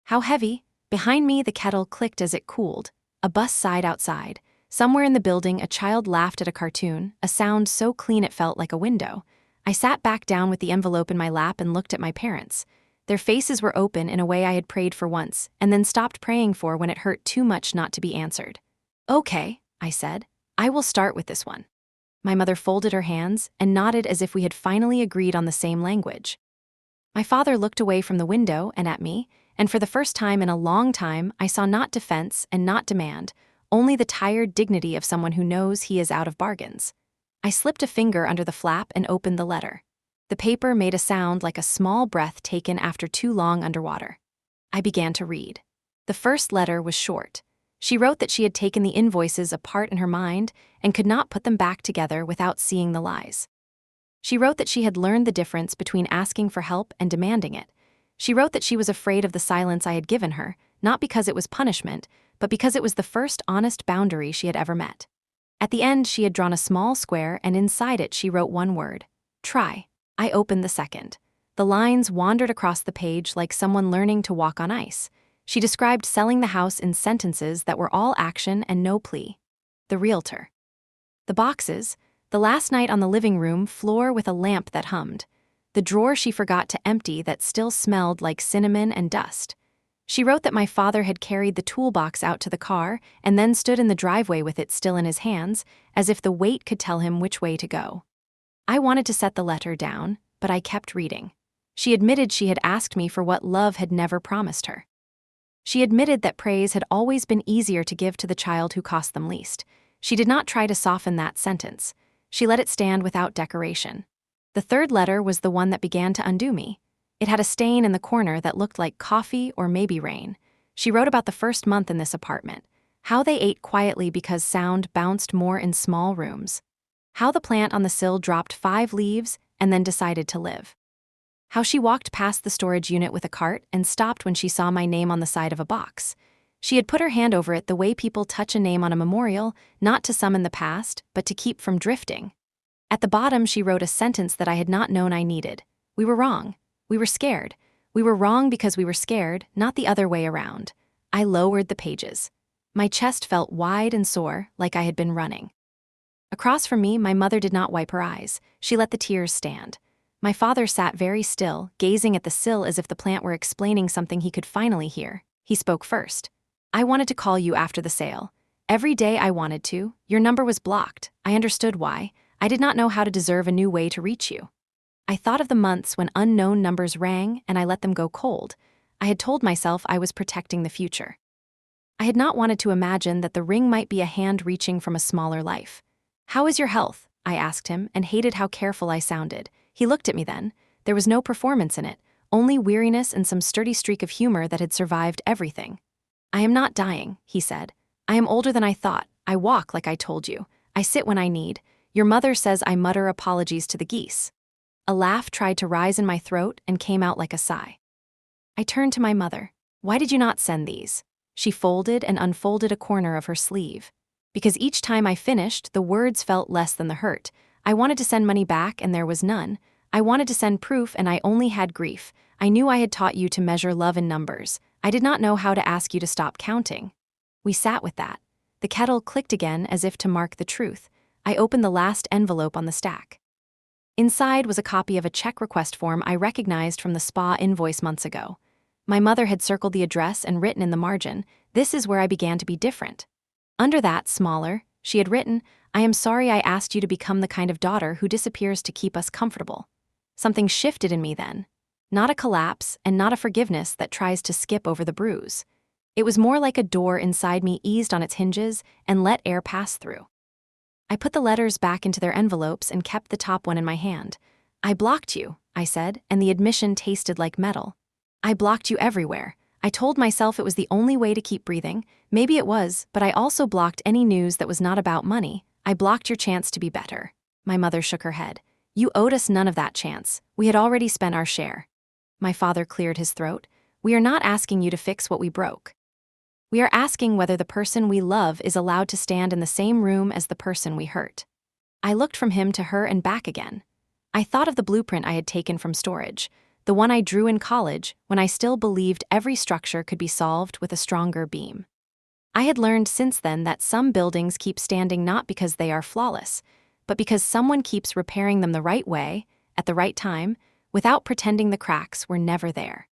How heavy. Behind me, the kettle clicked as it cooled. A bus sighed outside. Somewhere in the building, a child laughed at a cartoon, a sound so clean it felt like a window. I sat back down with the envelope in my lap and looked at my parents. Their faces were open in a way I had prayed for once, and then stopped praying for when it hurt too much not to be answered. "Okay," I said. "I will start with this one." My mother folded her hands and nodded as if we had finally agreed on the same language. My father looked away from the window and at me, and for the first time in a long time, I saw not defense and not demand, only the tired dignity of someone who knows he is out of bargains. I slipped a finger under the flap and opened the letter. The paper made a sound like a small breath taken after too long underwater. I began to read. The first letter was short. She wrote that she had taken the invoices apart in her mind and could not put them back together without seeing the lies. She wrote that she had learned the difference between asking for help and demanding it. She wrote that she was afraid of the silence I had given her, not because it was punishment, but because it was the first honest boundary she had ever met. At the end, she had drawn a small square, and inside it she wrote one word: try. I opened the second. The lines wandered across the page like someone learning to walk on ice. She described selling the house in sentences that were all action and no plea. The realtor. The boxes. The last night on the living room floor with a lamp that hummed. The drawer she forgot to empty that still smelled like cinnamon and dust. She wrote that my father had carried the toolbox out to the car and then stood in the driveway with it still in his hands, as if the weight could tell him which way to go. I wanted to set the letter down, but I kept reading. She admitted she had asked me for what love had never promised her. She admitted that praise had always been easier to give to the child who cost them least. She did not try to soften that sentence. She let it stand without decoration. The third letter was the one that began to undo me. It had a stain in the corner that looked like coffee or maybe rain. She wrote about the first month in this apartment, how they ate quietly because sound bounced more in small rooms, how the plant on the sill dropped 5 leaves and then decided to live, how she walked past the storage unit with a cart and stopped when she saw my name on the side of a box. She had put her hand over it the way people touch a name on a memorial, not to summon the past, but to keep from drifting. At the bottom, she wrote a sentence that I had not known I needed. We were wrong. We were scared. We were wrong because we were scared, not the other way around. I lowered the pages. My chest felt wide and sore, like I had been running. Across from me, my mother did not wipe her eyes. She let the tears stand. My father sat very still, gazing at the sill as if the plant were explaining something he could finally hear. He spoke first. I wanted to call you after the sale. Every day I wanted to. Your number was blocked. I understood why. I did not know how to deserve a new way to reach you. I thought of the months when unknown numbers rang and I let them go cold. I had told myself I was protecting the future. I had not wanted to imagine that the ring might be a hand reaching from a smaller life. How is your health? I asked him and hated how careful I sounded. He looked at me then. There was no performance in it, only weariness and some sturdy streak of humor that had survived everything. I am not dying, he said. I am older than I thought. I walk like I told you. I sit when I need. Your mother says I mutter apologies to the geese. A laugh tried to rise in my throat and came out like a sigh. I turned to my mother. Why did you not send these? She folded and unfolded a corner of her sleeve. Because each time I finished, the words felt less than the hurt. I wanted to send money back and there was none. I wanted to send proof and I only had grief. I knew I had taught you to measure love in numbers. I did not know how to ask you to stop counting. We sat with that. The kettle clicked again as if to mark the truth. I opened the last envelope on the stack. Inside was a copy of a check request form I recognized from the spa invoice months ago. My mother had circled the address and written in the margin, "This is where I began to be different." Under that, smaller, she had written, "I am sorry I asked you to become the kind of daughter who disappears to keep us comfortable." Something shifted in me then. Not a collapse and not a forgiveness that tries to skip over the bruise. It was more like a door inside me eased on its hinges and let air pass through. I put the letters back into their envelopes and kept the top one in my hand. I blocked you, I said, and the admission tasted like metal. I blocked you everywhere. I told myself it was the only way to keep breathing. Maybe it was, but I also blocked any news that was not about money. I blocked your chance to be better. My mother shook her head. You owed us none of that chance. We had already spent our share. My father cleared his throat. We are not asking you to fix what we broke. We are asking whether the person we love is allowed to stand in the same room as the person we hurt. I looked from him to her and back again. I thought of the blueprint I had taken from storage, the one I drew in college when I still believed every structure could be solved with a stronger beam. I had learned since then that some buildings keep standing not because they are flawless, but because someone keeps repairing them the right way, at the right time, without pretending the cracks were never there.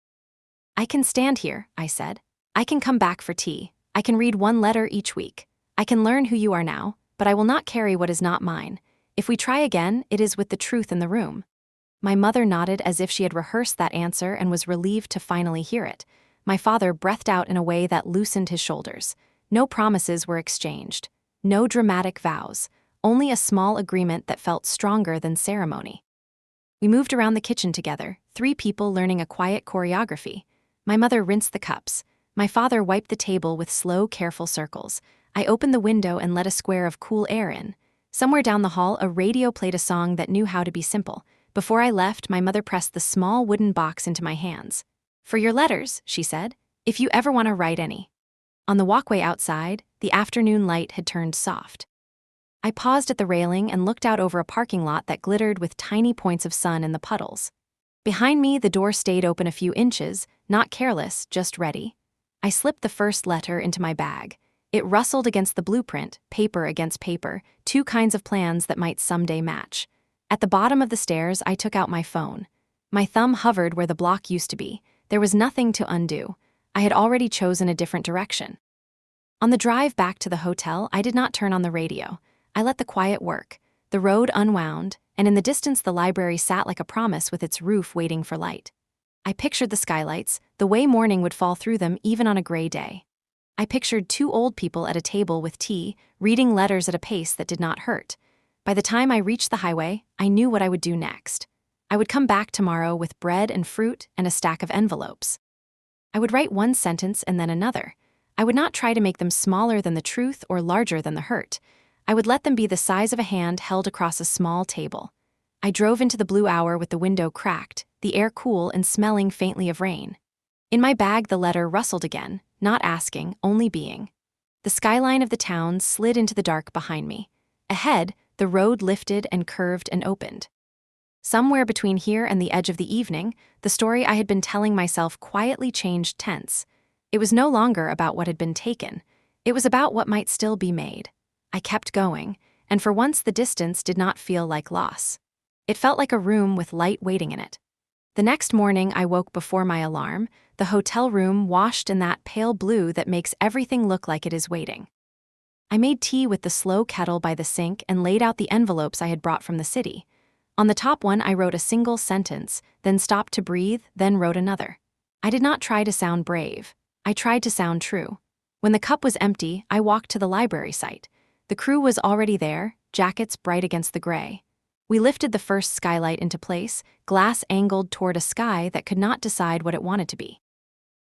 I can stand here, I said. I can come back for tea. I can read one letter each week. I can learn who you are now, but I will not carry what is not mine. If we try again, it is with the truth in the room. My mother nodded as if she had rehearsed that answer and was relieved to finally hear it. My father breathed out in a way that loosened his shoulders. No promises were exchanged. No dramatic vows. Only a small agreement that felt stronger than ceremony. We moved around the kitchen together, 3 people learning a quiet choreography. My mother rinsed the cups. My father wiped the table with slow, careful circles. I opened the window and let a square of cool air in. Somewhere down the hall, a radio played a song that knew how to be simple. Before I left, my mother pressed the small wooden box into my hands. For your letters, she said, if you ever want to write any. On the walkway outside, the afternoon light had turned soft. I paused at the railing and looked out over a parking lot that glittered with tiny points of sun in the puddles. Behind me, the door stayed open a few inches, not careless, just ready. I slipped the first letter into my bag. It rustled against the blueprint, paper against paper, 2 kinds of plans that might someday match. At the bottom of the stairs, I took out my phone. My thumb hovered where the block used to be. There was nothing to undo. I had already chosen a different direction. On the drive back to the hotel, I did not turn on the radio. I let the quiet work. The road unwound, and in the distance the library sat like a promise with its roof waiting for light. I pictured the skylights, the way morning would fall through them even on a gray day. I pictured 2 old people at a table with tea, reading letters at a pace that did not hurt. By the time I reached the highway, I knew what I would do next. I would come back tomorrow with bread and fruit and a stack of envelopes. I would write one sentence and then another. I would not try to make them smaller than the truth or larger than the hurt. I would let them be the size of a hand held across a small table. I drove into the blue hour with the window cracked, the air cool and smelling faintly of rain. In my bag the letter rustled again, not asking, only being. The skyline of the town slid into the dark behind me. Ahead, the road lifted and curved and opened. Somewhere between here and the edge of the evening, the story I had been telling myself quietly changed tense. It was no longer about what had been taken. It was about what might still be made. I kept going, and for once the distance did not feel like loss. It felt like a room with light waiting in it. The next morning I woke before my alarm, the hotel room washed in that pale blue that makes everything look like it is waiting. I made tea with the slow kettle by the sink and laid out the envelopes I had brought from the city. On the top one I wrote a single sentence, then stopped to breathe, then wrote another. I did not try to sound brave. I tried to sound true. When the cup was empty, I walked to the library site. The crew was already there, jackets bright against the gray. We lifted the first skylight into place, glass angled toward a sky that could not decide what it wanted to be.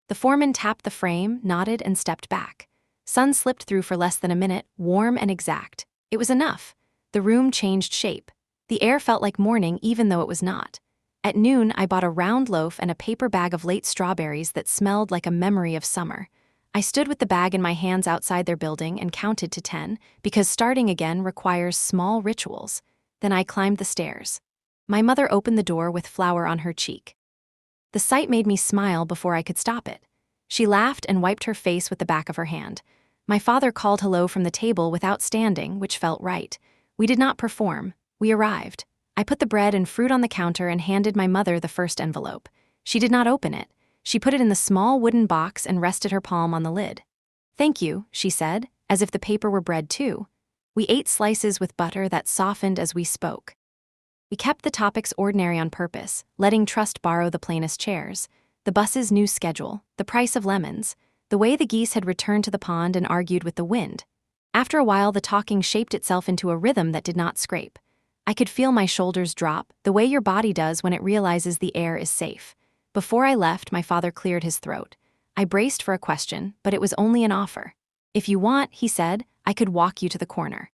The foreman tapped the frame, nodded, and stepped back. Sun slipped through for less than a minute, warm and exact. It was enough. The room changed shape. The air felt like morning even though it was not. At noon, I bought a round loaf and a paper bag of late strawberries that smelled like a memory of summer. I stood with the bag in my hands outside their building and counted to 10, because starting again requires small rituals. Then I climbed the stairs. My mother opened the door with flour on her cheek. The sight made me smile before I could stop it. She laughed and wiped her face with the back of her hand. My father called hello from the table without standing, which felt right. We did not perform. We arrived. I put the bread and fruit on the counter and handed my mother the first envelope. She did not open it. She put it in the small wooden box and rested her palm on the lid. "Thank you," she said, as if the paper were bread too. We ate slices with butter that softened as we spoke. We kept the topics ordinary on purpose, letting Trust borrow the plainest chairs, the bus's new schedule, the price of lemons, the way the geese had returned to the pond and argued with the wind. After a while, the talking shaped itself into a rhythm that did not scrape. I could feel my shoulders drop, the way your body does when it realizes the air is safe. Before I left, my father cleared his throat. I braced for a question, but it was only an offer. "If you want," he said, "I could walk you to the corner."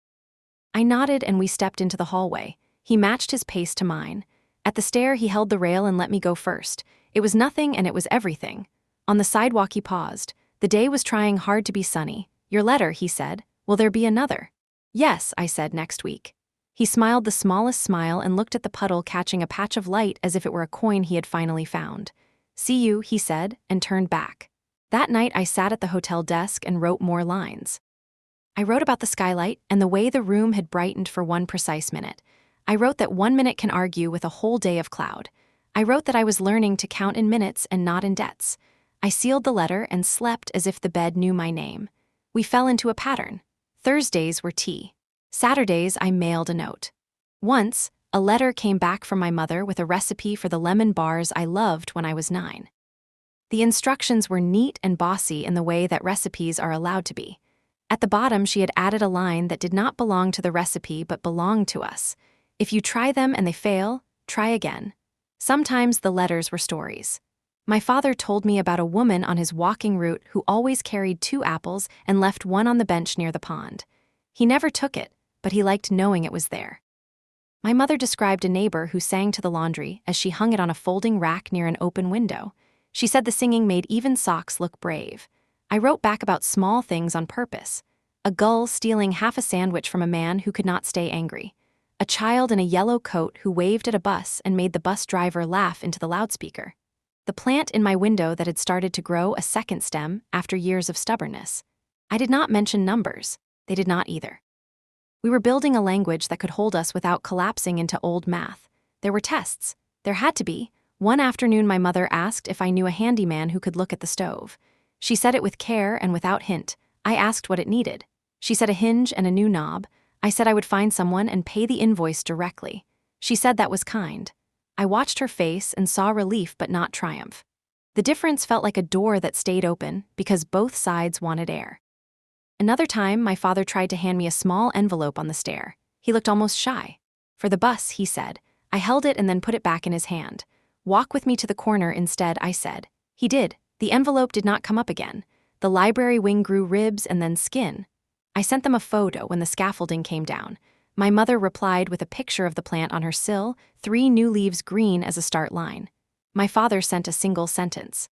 I nodded and we stepped into the hallway. He matched his pace to mine. At the stair, he held the rail and let me go first. It was nothing and it was everything. On the sidewalk, he paused. The day was trying hard to be sunny. "Your letter," he said. "Will there be another?" "Yes," I said, "next week." He smiled the smallest smile and looked at the puddle catching a patch of light as if it were a coin he had finally found. "See you," he said, and turned back. That night I sat at the hotel desk and wrote more lines. I wrote about the skylight and the way the room had brightened for one precise minute. I wrote that 1 minute can argue with a whole day of cloud. I wrote that I was learning to count in minutes and not in debts. I sealed the letter and slept as if the bed knew my name. We fell into a pattern. Thursdays were tea. Saturdays I mailed a note. Once, a letter came back from my mother with a recipe for the lemon bars I loved when I was 9. The instructions were neat and bossy in the way that recipes are allowed to be. At the bottom, she had added a line that did not belong to the recipe but belonged to us. "If you try them and they fail, try again." Sometimes the letters were stories. My father told me about a woman on his walking route who always carried 2 apples and left one on the bench near the pond. He never took it, but he liked knowing it was there. My mother described a neighbor who sang to the laundry as she hung it on a folding rack near an open window. She said the singing made even socks look brave. I wrote back about small things on purpose. A gull stealing half a sandwich from a man who could not stay angry. A child in a yellow coat who waved at a bus and made the bus driver laugh into the loudspeaker. The plant in my window that had started to grow a second stem after years of stubbornness. I did not mention numbers. They did not either. We were building a language that could hold us without collapsing into old math. There were tests. There had to be. One afternoon my mother asked if I knew a handyman who could look at the stove. She said it with care and without hint. I asked what it needed. She said a hinge and a new knob. I said I would find someone and pay the invoice directly. She said that was kind. I watched her face and saw relief but not triumph. The difference felt like a door that stayed open because both sides wanted air. Another time, my father tried to hand me a small envelope on the stair. He looked almost shy. "For the bus," he said. I held it and then put it back in his hand. "Walk with me to the corner instead," I said. He did. The envelope did not come up again. The library wing grew ribs and then skin. I sent them a photo when the scaffolding came down. My mother replied with a picture of the plant on her sill, 3 new leaves green as a start line. My father sent a single sentence.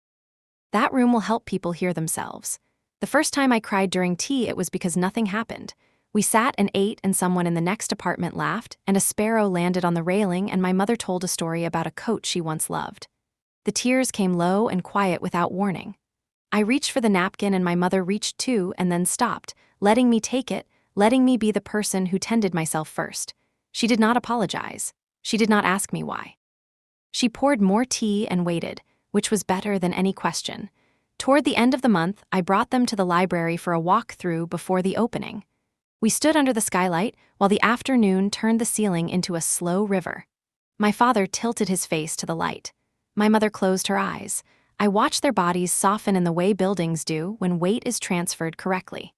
"That room will help people hear themselves." The first time I cried during tea, it was because nothing happened. We sat and ate, and someone in the next apartment laughed, and a sparrow landed on the railing, and my mother told a story about a coat she once loved. The tears came low and quiet without warning. I reached for the napkin, and my mother reached too and then stopped, letting me take it, letting me be the person who tended myself first. She did not apologize. She did not ask me why. She poured more tea and waited, which was better than any question. Toward the end of the month, I brought them to the library for a walk-through before the opening. We stood under the skylight while the afternoon turned the ceiling into a slow river. My father tilted his face to the light. My mother closed her eyes. I watched their bodies soften in the way buildings do when weight is transferred correctly.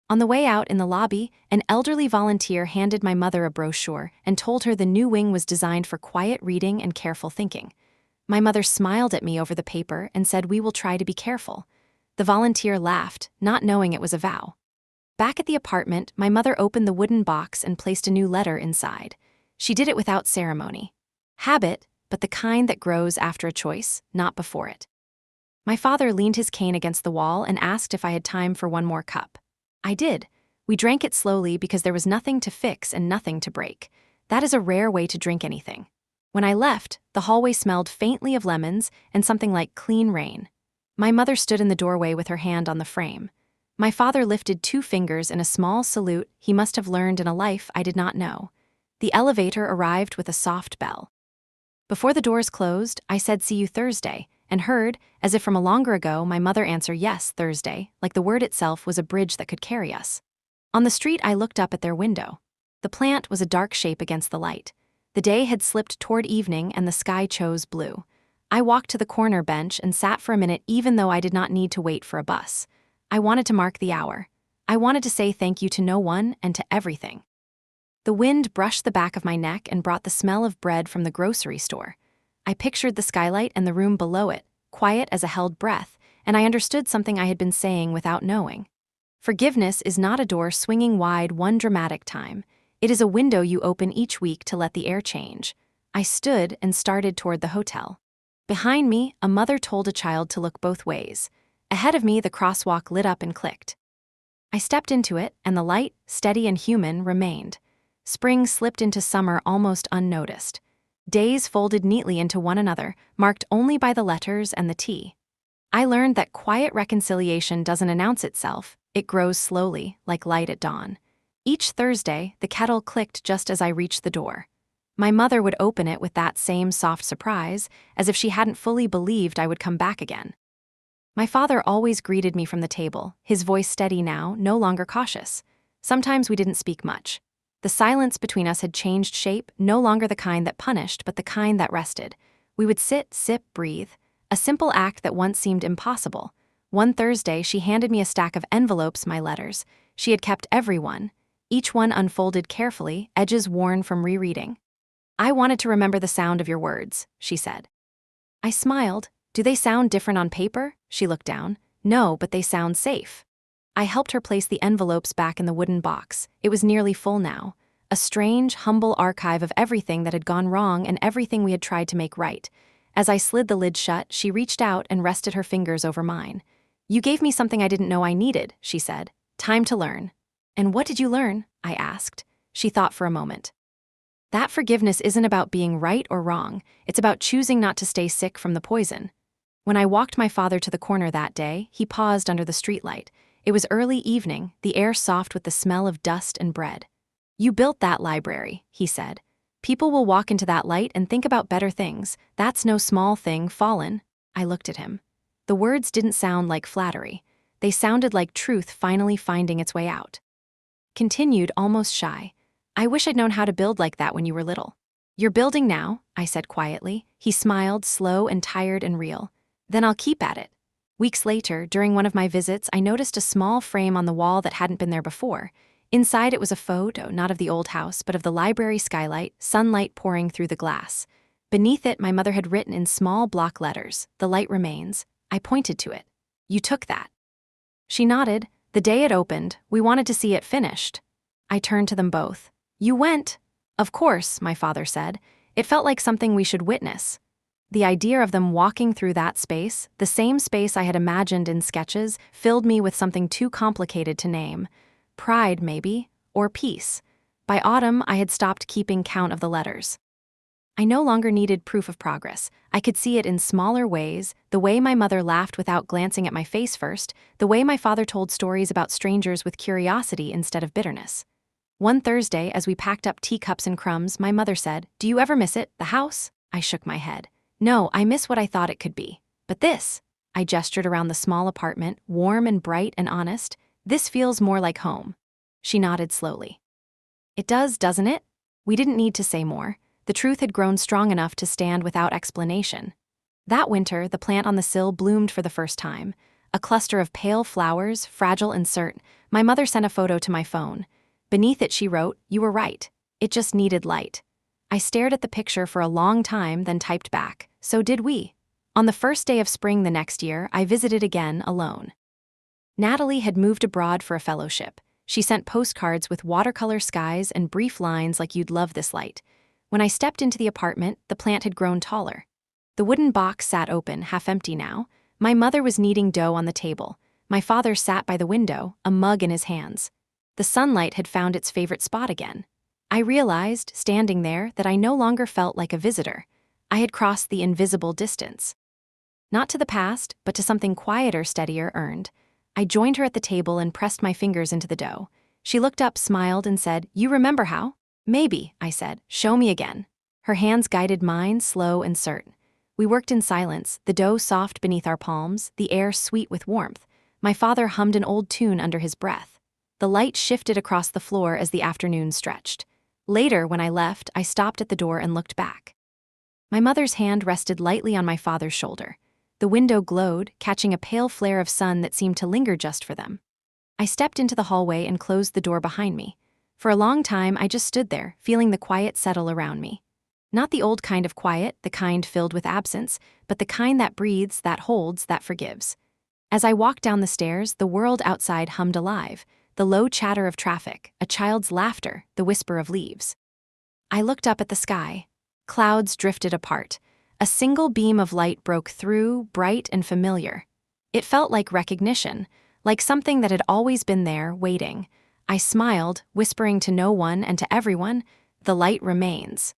On the way out in the lobby, an elderly volunteer handed my mother a brochure and told her the new wing was designed for quiet reading and careful thinking. My mother smiled at me over the paper and said, "We will try to be careful." The volunteer laughed, not knowing it was a vow. Back at the apartment, my mother opened the wooden box and placed a new letter inside. She did it without ceremony. Habit, but the kind that grows after a choice, not before it. My father leaned his cane against the wall and asked if I had time for one more cup. I did. We drank it slowly because there was nothing to fix and nothing to break. That is a rare way to drink anything. When I left, the hallway smelled faintly of lemons and something like clean rain. My mother stood in the doorway with her hand on the frame. My father lifted 2 fingers in a small salute he must have learned in a life I did not know. The elevator arrived with a soft bell. Before the doors closed, I said, "See you Thursday," and heard, as if from a longer ago, my mother answer, "Yes, Thursday," like the word itself was a bridge that could carry us. On the street, I looked up at their window. The plant was a dark shape against the light. The day had slipped toward evening and the sky chose blue. I walked to the corner bench and sat for a minute, even though I did not need to wait for a bus. I wanted to mark the hour. I wanted to say thank you to no one and to everything. The wind brushed the back of my neck and brought the smell of bread from the grocery store. I pictured the skylight and the room below it, quiet as a held breath, and I understood something I had been saying without knowing. Forgiveness is not a door swinging wide one dramatic time. It is a window you open each week to let the air change. I stood and started toward the hotel. Behind me, a mother told a child to look both ways. Ahead of me, the crosswalk lit up and clicked. I stepped into it, and the light, steady and human, remained. Spring slipped into summer almost unnoticed. Days folded neatly into one another, marked only by the letters and the tea. I learned that quiet reconciliation doesn't announce itself, it grows slowly, like light at dawn. Each Thursday, the kettle clicked just as I reached the door. My mother would open it with that same soft surprise, as if she hadn't fully believed I would come back again. My father always greeted me from the table, his voice steady now, no longer cautious. Sometimes we didn't speak much. The silence between us had changed shape, no longer the kind that punished, but the kind that rested. We would sit, sip, breathe. A simple act that once seemed impossible. One Thursday, she handed me a stack of envelopes, my letters. She had kept every one, each one unfolded carefully, edges worn from rereading. "I wanted to remember the sound of your words," she said. I smiled. "Do they sound different on paper?" She looked down. "No, but they sound safe." I helped her place the envelopes back in the wooden box. It was nearly full now. A strange, humble archive of everything that had gone wrong and everything we had tried to make right. As I slid the lid shut, she reached out and rested her fingers over mine. "You gave me something I didn't know I needed," she said. "Time to learn." "And what did you learn?" I asked. She thought for a moment. "That forgiveness isn't about being right or wrong. It's about choosing not to stay sick from the poison." When I walked my father to the corner that day, he paused under the streetlight. It was early evening, the air soft with the smell of dust and bread. "You built that library," he said. "People will walk into that light and think about better things. That's no small thing, fallen." I looked at him. The words didn't sound like flattery. They sounded like truth finally finding its way out. Continued, almost shy. "I wish I'd known how to build like that when you were little." "You're building now," I said quietly. He smiled, slow and tired and real. "Then I'll keep at it." Weeks later, during one of my visits, I noticed a small frame on the wall that hadn't been there before. Inside, it was a photo, not of the old house, but of the library skylight, sunlight pouring through the glass. Beneath it, my mother had written in small block letters, "The light remains." I pointed to it. "You took that." She nodded. "The day it opened, we wanted to see it finished." I turned to them both. "You went?" "Of course," my father said. "It felt like something we should witness." The idea of them walking through that space, the same space I had imagined in sketches, filled me with something too complicated to name. Pride, maybe, or peace. By autumn, I had stopped keeping count of the letters. I no longer needed proof of progress. I could see it in smaller ways, the way my mother laughed without glancing at my face first, the way my father told stories about strangers with curiosity instead of bitterness. One Thursday, as we packed up teacups and crumbs, my mother said, "Do you ever miss it, the house?" I shook my head. "No, I miss what I thought it could be. But this," I gestured around the small apartment, warm and bright and honest, "this feels more like home." She nodded slowly. "It does, doesn't it?" We didn't need to say more. The truth had grown strong enough to stand without explanation. That winter, the plant on the sill bloomed for the first time. A cluster of pale flowers, fragile and certain. My mother sent a photo to my phone. Beneath it she wrote, "You were right. It just needed light." I stared at the picture for a long time, then typed back, "So did we." On the first day of spring the next year, I visited again, alone. Natalie had moved abroad for a fellowship. She sent postcards with watercolor skies and brief lines like, "You'd love this light." When I stepped into the apartment, the plant had grown taller. The wooden box sat open, half empty now. My mother was kneading dough on the table. My father sat by the window, a mug in his hands. The sunlight had found its favorite spot again. I realized, standing there, that I no longer felt like a visitor. I had crossed the invisible distance. Not to the past, but to something quieter, steadier, earned. I joined her at the table and pressed my fingers into the dough. She looked up, smiled, and said, "You remember how?" "Maybe," I said. "Show me again." Her hands guided mine, slow and certain. We worked in silence, the dough soft beneath our palms, the air sweet with warmth. My father hummed an old tune under his breath. The light shifted across the floor as the afternoon stretched. Later, when I left, I stopped at the door and looked back. My mother's hand rested lightly on my father's shoulder. The window glowed, catching a pale flare of sun that seemed to linger just for them. I stepped into the hallway and closed the door behind me. For a long time, I just stood there, feeling the quiet settle around me. Not the old kind of quiet, the kind filled with absence, but the kind that breathes, that holds, that forgives. As I walked down the stairs, the world outside hummed alive, the low chatter of traffic, a child's laughter, the whisper of leaves. I looked up at the sky. Clouds drifted apart. A single beam of light broke through, bright and familiar. It felt like recognition, like something that had always been there, waiting. I smiled, whispering to no one and to everyone, "The light remains."